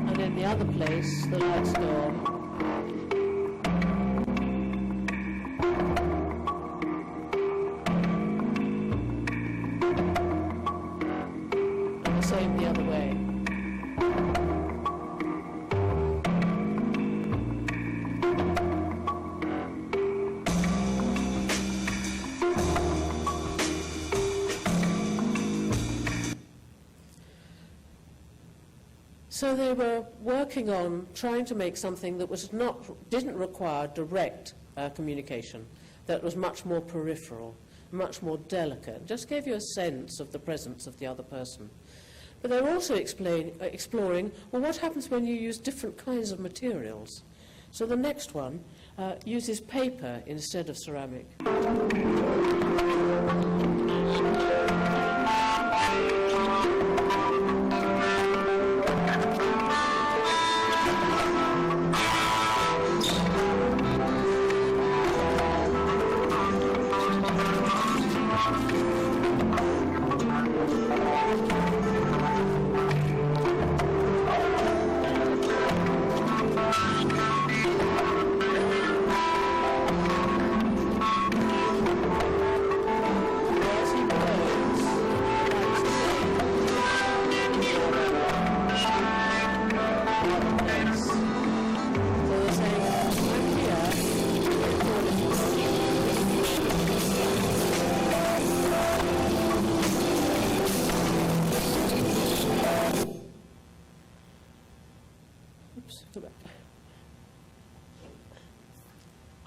and in the other place, the lights go on. Same the other way. So they were working on trying to make something that didn't require direct communication, that was much more peripheral, much more delicate, just gave you a sense of the presence of the other person. But they're also exploring, well, what happens when you use different kinds of materials? So the next one uses paper instead of ceramic.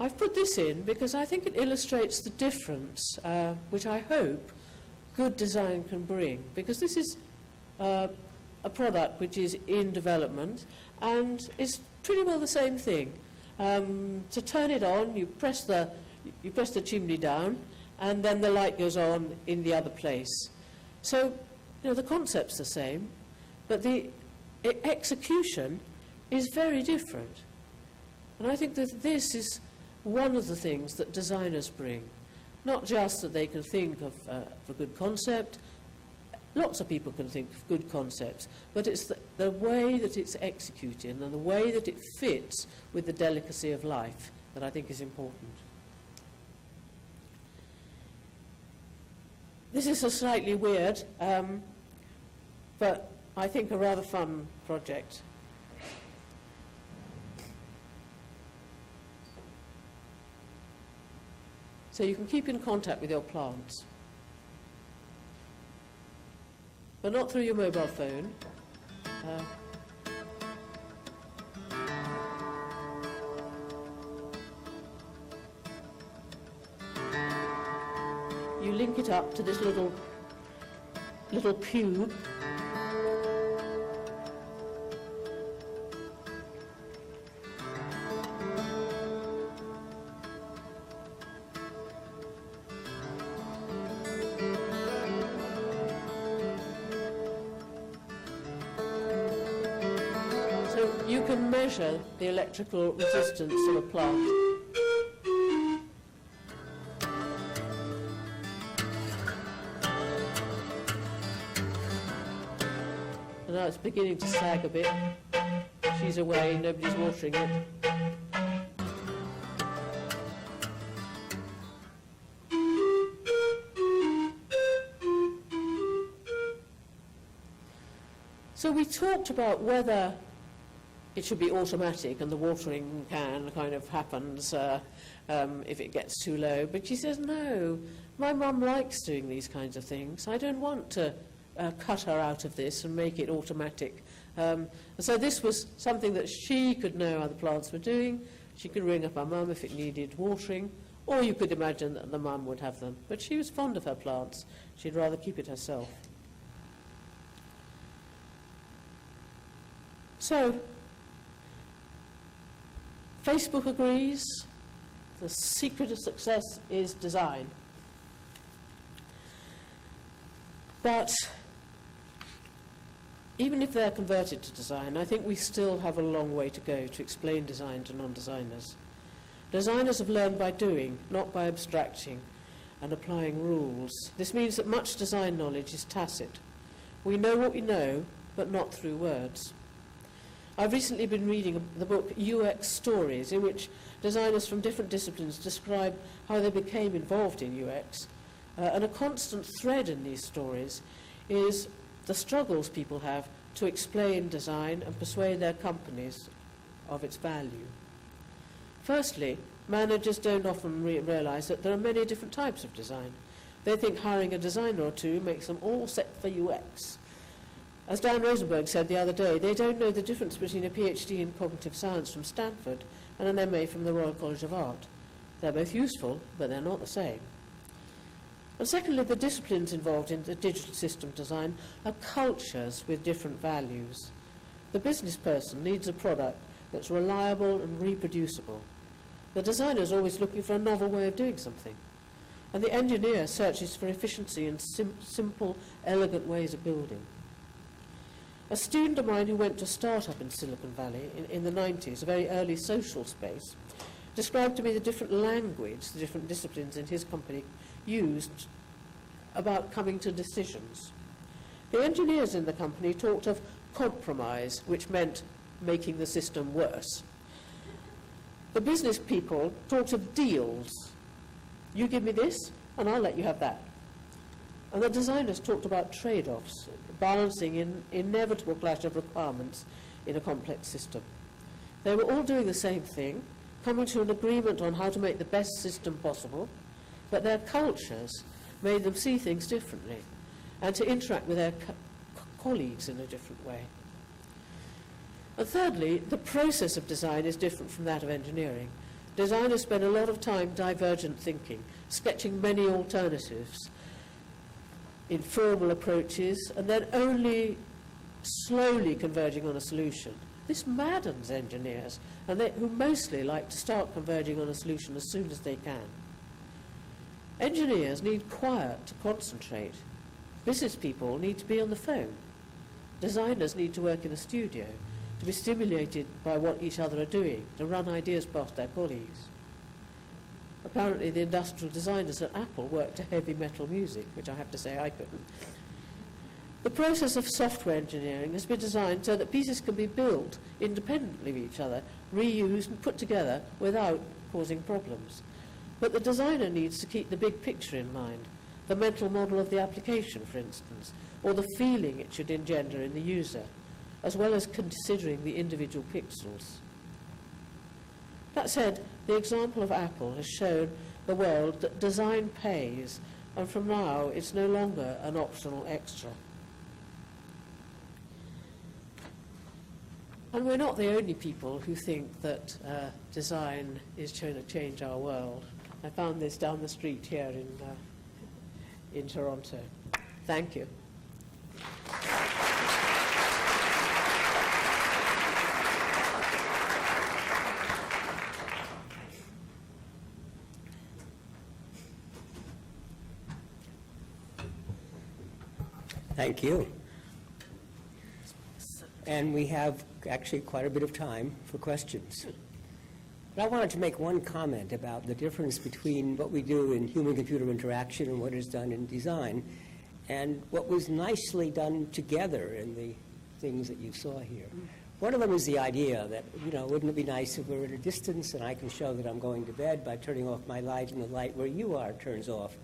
I've put this in because I think it illustrates the difference, which I hope good design can bring, because this is a product which is in development and is pretty well the same thing. To turn it on, you press the chimney down, and then the light goes on in the other place. So, you know, the concept's the same, but the execution is very different. And I think that this is one of the things that designers bring. Not just that they can think of a good concept. Lots of people can think of good concepts, but it's the way that it's executed and the way that it fits with the delicacy of life that I think is important. This is a slightly weird, but I think a rather fun project. So you can keep in contact with your plants, but not through your mobile phone. You link it up to this little cube. You can measure the electrical resistance of a plant. And now it's beginning to sag a bit. She's away, nobody's watering it. So we talked about whether it should be automatic and the watering can kind of happens if it gets too low. But she says, no, my mum likes doing these kinds of things. I don't want to cut her out of this and make it automatic. So this was something that she could know how the plants were doing. She could ring up her mum if it needed watering, or you could imagine that the mum would have them. But she was fond of her plants. She'd rather keep it herself. So, Facebook agrees the secret of success is design. But even if they're converted to design, I think we still have a long way to go to explain design to non-designers. Designers have learned by doing, not by abstracting and applying rules. This means that much design knowledge is tacit. We know what we know, but not through words. I've recently been reading the book UX Stories, in which designers from different disciplines describe how they became involved in UX. And a constant thread in these stories is the struggles people have to explain design and persuade their companies of its value. Firstly, managers don't often realise that there are many different types of design. They think hiring a designer or two makes them all set for UX. As Dan Rosenberg said the other day, they don't know the difference between a PhD in cognitive science from Stanford and an MA from the Royal College of Art. They're both useful, but they're not the same. And secondly, the disciplines involved in the digital system design are cultures with different values. The business person needs a product that's reliable and reproducible. The designer is always looking for a novel way of doing something. And the engineer searches for efficiency and simple, elegant ways of building. A student of mine who went to a start-up in Silicon Valley in the 90s, a very early social space, described to me the different language the different disciplines in his company used about coming to decisions. The engineers in the company talked of compromise, which meant making the system worse. The business people talked of deals. You give me this, and I'll let you have that. And the designers talked about trade-offs, balancing an inevitable clash of requirements in a complex system. They were all doing the same thing, coming to an agreement on how to make the best system possible, but their cultures made them see things differently and to interact with their colleagues in a different way. And thirdly, the process of design is different from that of engineering. Designers spend a lot of time divergent thinking, sketching many alternatives, informal approaches, and then only slowly converging on a solution. This maddens engineers, and who mostly like to start converging on a solution as soon as they can. Engineers need quiet to concentrate. Business people need to be on the phone. Designers need to work in a studio, to be stimulated by what each other are doing, to run ideas past their colleagues. Apparently the industrial designers at Apple work to heavy metal music, which I have to say I couldn't. The process of software engineering has been designed so that pieces can be built independently of each other, reused and put together without causing problems. But the designer needs to keep the big picture in mind, the mental model of the application, for instance, or the feeling it should engender in the user, as well as considering the individual pixels. That said, the example of Apple has shown the world that design pays, and from now it's no longer an optional extra. And we're not the only people who think that design is going to change our world. I found this down the street here in Toronto. Thank you. Thank you. And we have actually quite a bit of time for questions. But I wanted to make one comment about the difference between what we do in human-computer interaction and what is done in design, and what was nicely done together in the things that you saw here. One of them is the idea that, wouldn't it be nice if we're at a distance and I can show that I'm going to bed by turning off my light and the light where you are turns off.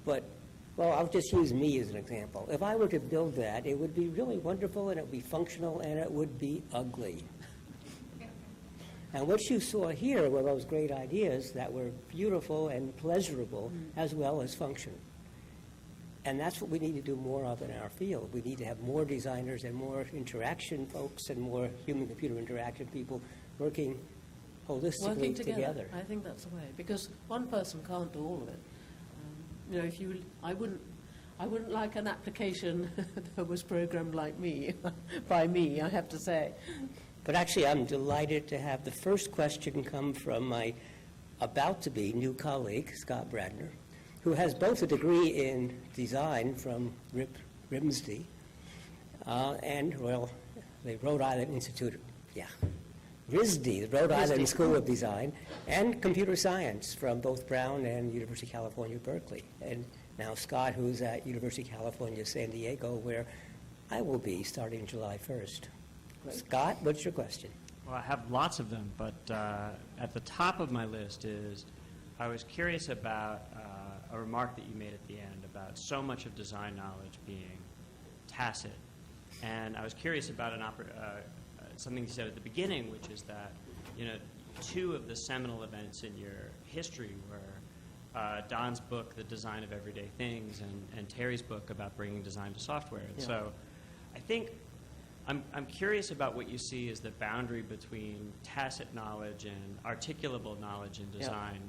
But Well, I'll just use me as an example. If I were to build that, it would be really wonderful, and it would be functional, and it would be ugly. And what you saw here were those great ideas that were beautiful and pleasurable as well as functional. And that's what we need to do more of in our field. We need to have more designers and more interaction folks and more human-computer interaction people working holistically Working together. I think that's the way, because one person can't do all of it. You know, I wouldn't like an application that was programmed like me, by me, I have to say. But actually, I'm delighted to have the first question come from my about-to-be new colleague, Scott Bradner, who has both a degree in design from RIMSD and, well, the Rhode Island Institute, RISD, the Rhode Island School of Design, and computer science from both Brown and University of California, Berkeley. And now Scott, who's at University of California, San Diego, where I will be starting July 1st. Scott, what's your question? Well, I have lots of them, but at the top of my list is I was curious about a remark that you made at the end about so much of design knowledge being tacit. And I was curious about something you said at the beginning, which is that, you know, two of the seminal events in your history were Don's book, The Design of Everyday Things, and Terry's book about bringing design to software. And so I think I'm curious about what you see as the boundary between tacit knowledge and articulable knowledge in design.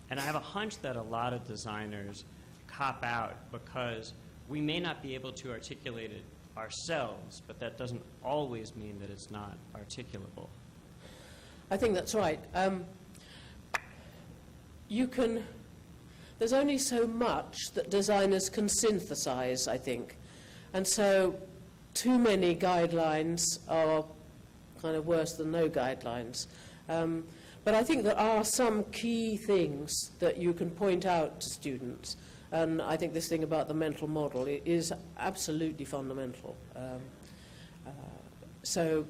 And I have a hunch that a lot of designers cop out because we may not be able to articulate it ourselves, but that doesn't always mean that it's not articulable. I think that's right. There's only so much that designers can synthesize, I think. And so too many guidelines are kind of worse than no guidelines. But I think there are some key things that you can point out to students. And I think this thing about the mental model is absolutely fundamental. So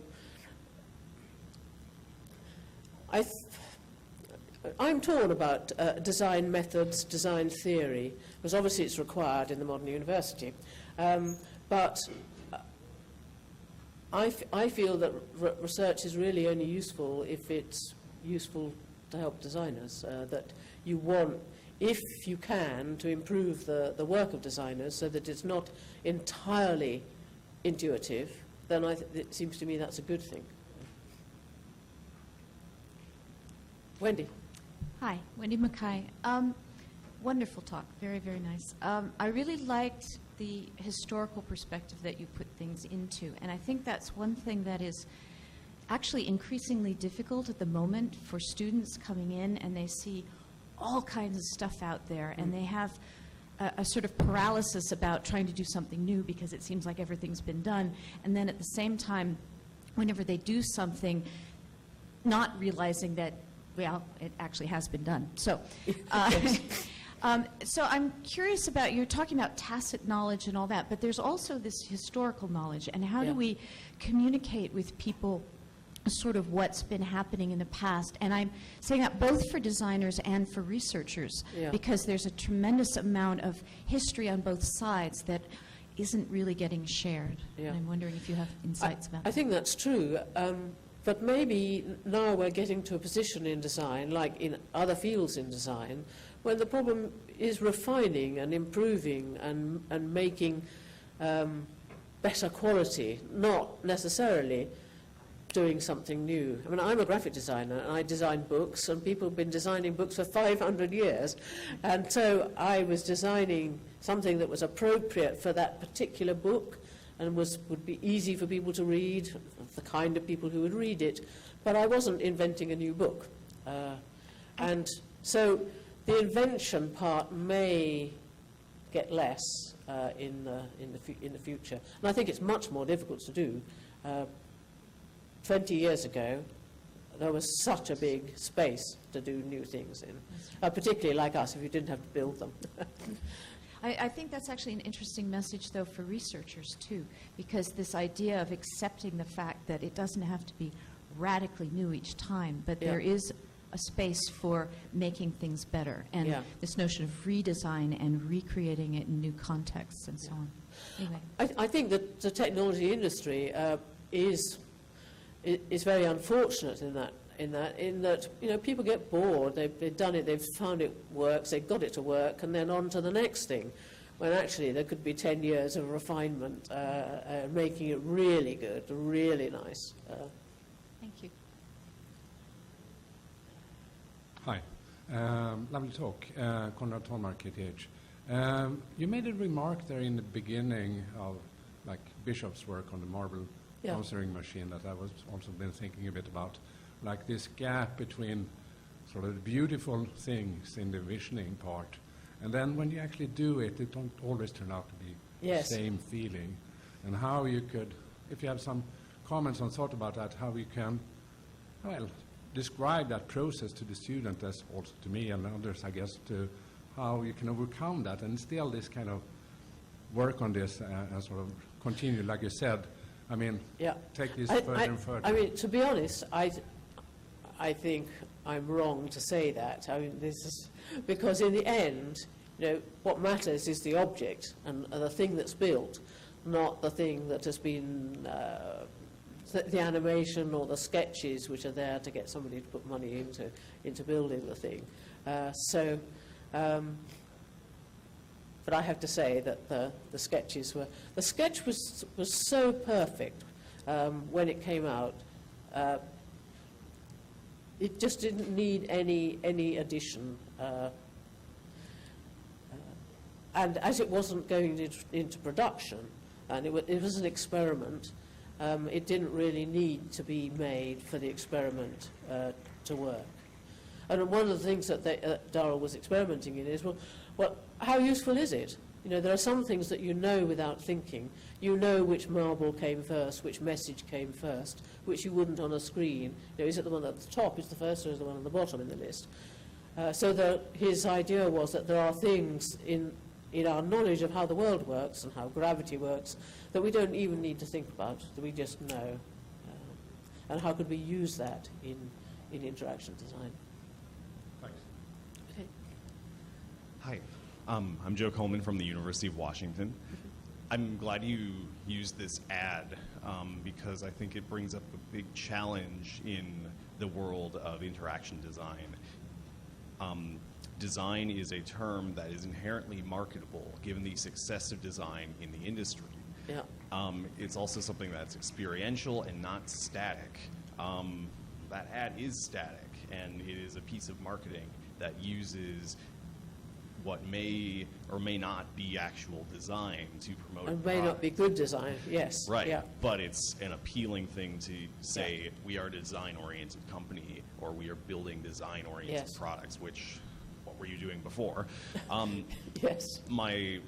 I'm torn about design methods, design theory, because obviously it's required in the modern university. But I feel that research is really only useful if it's useful to help designers, that you want, if you can, to improve the work of designers so that it's not entirely intuitive, then it seems to me that's a good thing. Wendy. Hi, Wendy Mackay. Wonderful talk, very, very nice. I really liked the historical perspective that you put things into, and I think that's one thing that is actually increasingly difficult at the moment for students coming in, and they see all kinds of stuff out there, and they have a sort of paralysis about trying to do something new because it seems like everything's been done, and then at the same time, whenever they do something, not realizing that, well, it actually has been done. So, so I'm curious about, you're talking about tacit knowledge and all that, but there's also this historical knowledge, and how do we communicate with people sort of what's been happening in the past? And I'm saying that both for designers and for researchers, because there's a tremendous amount of history on both sides that isn't really getting shared. And I'm wondering if you have insights about that. I think that's true. But maybe now we're getting to a position in design, like in other fields in design, where the problem is refining and improving and making better quality, not necessarily doing something new. I mean, I'm a graphic designer, and I design books, and people have been designing books for 500 years. And so I was designing something that was appropriate for that particular book, and would be easy for people to read, the kind of people who would read it, but I wasn't inventing a new book. And so the invention part may get less in the future. And I think it's much more difficult to do. 20 years ago, there was such a big space to do new things in, particularly like us, if you didn't have to build them. I think that's actually an interesting message, though, for researchers, too, because this idea of accepting the fact that it doesn't have to be radically new each time, but there is a space for making things better, and Yeah. this notion of redesign and recreating it in new contexts and so on. Anyway. I think that the technology industry is very unfortunate in that you know, people get bored, they've done it, they've found it works, they've got it to work, and then on to the next thing, when actually there could be 10 years of refinement, making it really good, really nice. Thank you. Hi. Lovely talk. Konrad Thornmark, KTH. You made a remark there in the beginning of like Bishop's work on the marble answering machine that I was also been thinking a bit about, like this gap between sort of the beautiful things in the visioning part, and then when you actually do it, it don't always turn out to be the same feeling. And how you could, if you have some comments on thought about that, how we can, well, describe that process to the student, as also to me and others, I guess, to how you can overcome that and still this kind of work on this and sort of continue, like you said. I mean, take this further and further. I mean, to be honest, I think I'm wrong to say that. I mean, this is because in the end, you know, what matters is the object and the thing that's built, not the thing that has been the animation or the sketches which are there to get somebody to put money into building the thing. But I have to say that the sketches were... The sketch was so perfect when it came out. It just didn't need any addition. And as it wasn't going into production, and it was an experiment, it didn't really need to be made for the experiment to work. And one of the things that Darrell was experimenting in is, well, how useful is it? You know, there are some things that you know without thinking. You know which marble came first, which message came first, which you wouldn't on a screen. You know, is it the one at the top, is the first, or is the one on the bottom in the list? His idea was that there are things in our knowledge of how the world works and how gravity works that we don't even need to think about, that we just know. And how could we use that in interaction design? Thanks. Okay. Hi, I'm Joe Coleman from the University of Washington. I'm glad you used this ad because I think it brings up a big challenge in the world of interaction design. Design is a term that is inherently marketable given the success of design in the industry. Yeah. It's also something that's experiential and not static. That ad is static, and it is a piece of marketing that uses what may or may not be actual design to promote And may not be good design, yes. Right, Yeah. but it's an appealing thing to say we are a design-oriented company or we are building design-oriented products, which, what were you doing before? Yes. My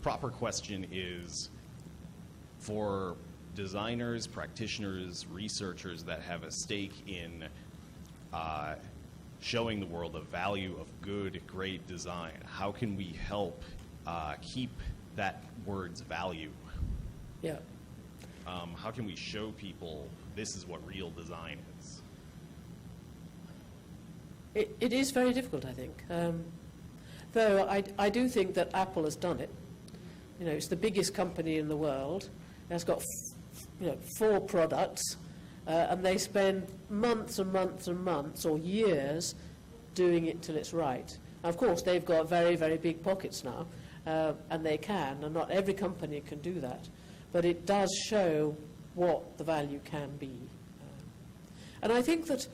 proper question is, for designers, practitioners, researchers that have a stake in showing the world the value of good, great design, how can we help keep that word's value? Yeah. How can we show people this is what real design is? It is very difficult, I think. Though I do think that Apple has done it. You know, it's the biggest company in the world. It has got 4 products, and they spend months and months and months or years doing it till it's right. Of course, they've got very, very big pockets now, and they can, and not every company can do that. But it does show what the value can be. And I think that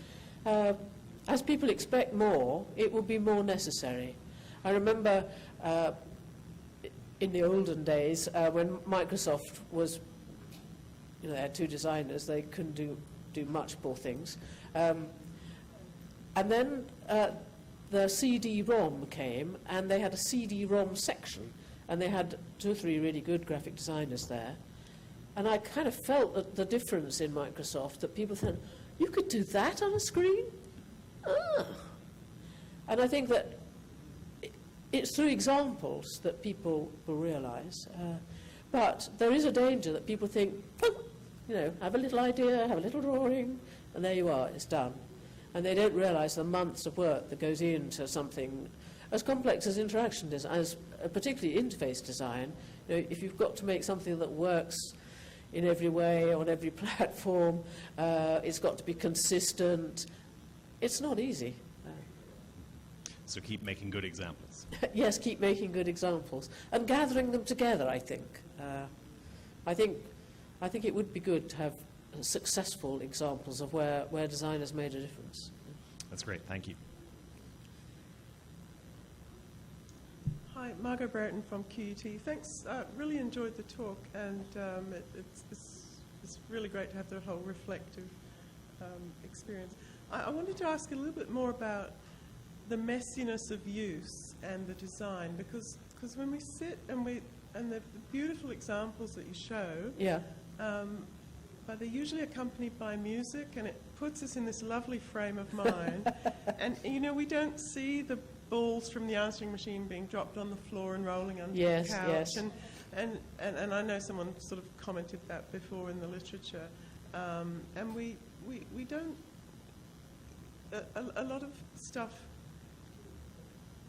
as people expect more, it will be more necessary. I remember in the olden days when Microsoft was, they had 2 designers, they couldn't do much, poor things. And then the CD-ROM came, and they had a CD-ROM section, and they had 2 or 3 really good graphic designers there. And I kind of felt the difference in Microsoft, that people said, you could do that on a screen? Ah. And I think that it's through examples that people will realize. But there is a danger that people think, have a little idea, have a little drawing, and there you are, it's done. and they don't realise the months of work that goes into something as complex as interaction design, particularly interface design. You know, if you've got to make something that works in every way, on every platform, it's got to be consistent. It's not easy. So keep making good examples. Yes, keep making good examples and gathering them together. I think it would be good to have successful examples of where design has made a difference. That's great. Thank you. Hi, Margot Brereton from QUT. Thanks. Really enjoyed the talk, and it's really great to have the whole reflective experience. I wanted to ask a little bit more about the messiness of use and the design, because when we sit and the beautiful examples that you show, yeah, but they're usually accompanied by music, and it puts us in this lovely frame of mind. And you know, we don't see the balls from the answering machine being dropped on the floor and rolling under the couch. Yes. And I know someone sort of commented that before in the literature. And we don't, a lot of stuff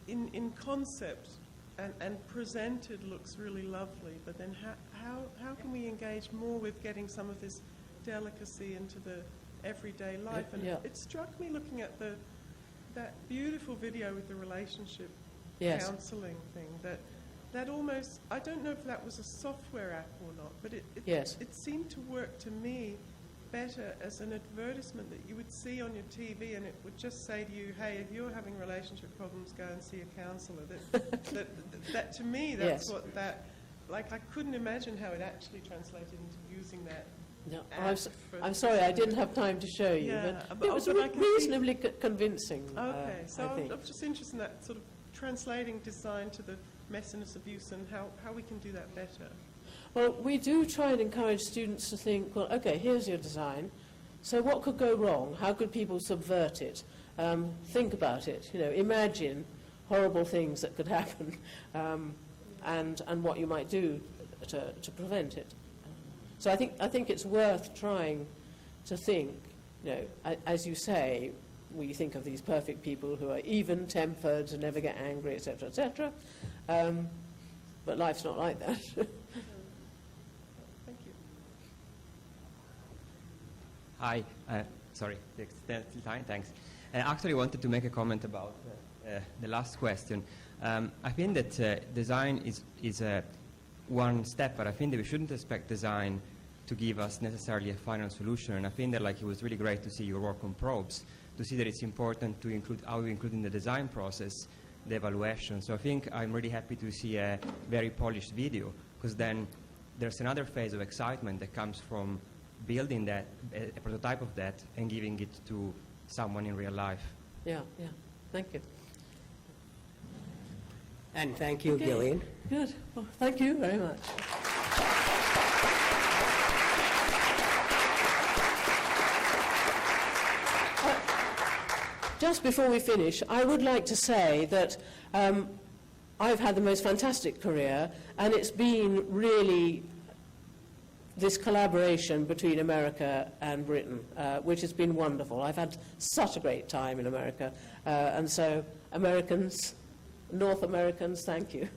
in concept and presented looks really lovely, but then how can we engage more with getting some of this delicacy into the everyday life? And it struck me looking at that beautiful video with the relationship counselling thing, that almost, I don't know if that was a software app or not, but it seemed to work to me better as an advertisement that you would see on your TV, and it would just say to you, hey, if you're having relationship problems, go and see a counsellor. That to me, that's what that, like, I couldn't imagine how it actually translated into using that. No, I'm sorry, I didn't have time to show you, but it was reasonably convincing. Okay, so I think. I'm just interested in that sort of translating design to the messiness of use and how we can do that better. Well, we do try and encourage students to think, well, okay, here's your design, so what could go wrong? How could people subvert it? Think about it, you know, imagine horrible things that could happen, and what you might do to prevent it. So I think it's worth trying to think, you know, as you say, we think of these perfect people who are even-tempered and never get angry, etc., etc. But life's not like that. Thank you. Hi. Sorry, still time. Thanks. I actually wanted to make a comment about the last question. I think that design is one step, but I think that we shouldn't expect design to give us necessarily a final solution. And I think that, like, it was really great to see your work on probes, to see that it's important to include how we include in the design process the evaluation. So I think I'm really happy to see a very polished video, because then there's another phase of excitement that comes from building that, a prototype of that, and giving it to someone in real life. Yeah. Thank you. And thank you, Gillian. Good. Well, thank you very much. Just before we finish, I would like to say that I've had the most fantastic career, and it's been really this collaboration between America and Britain, which has been wonderful. I've had such a great time in America, and so Americans, North Americans, thank you.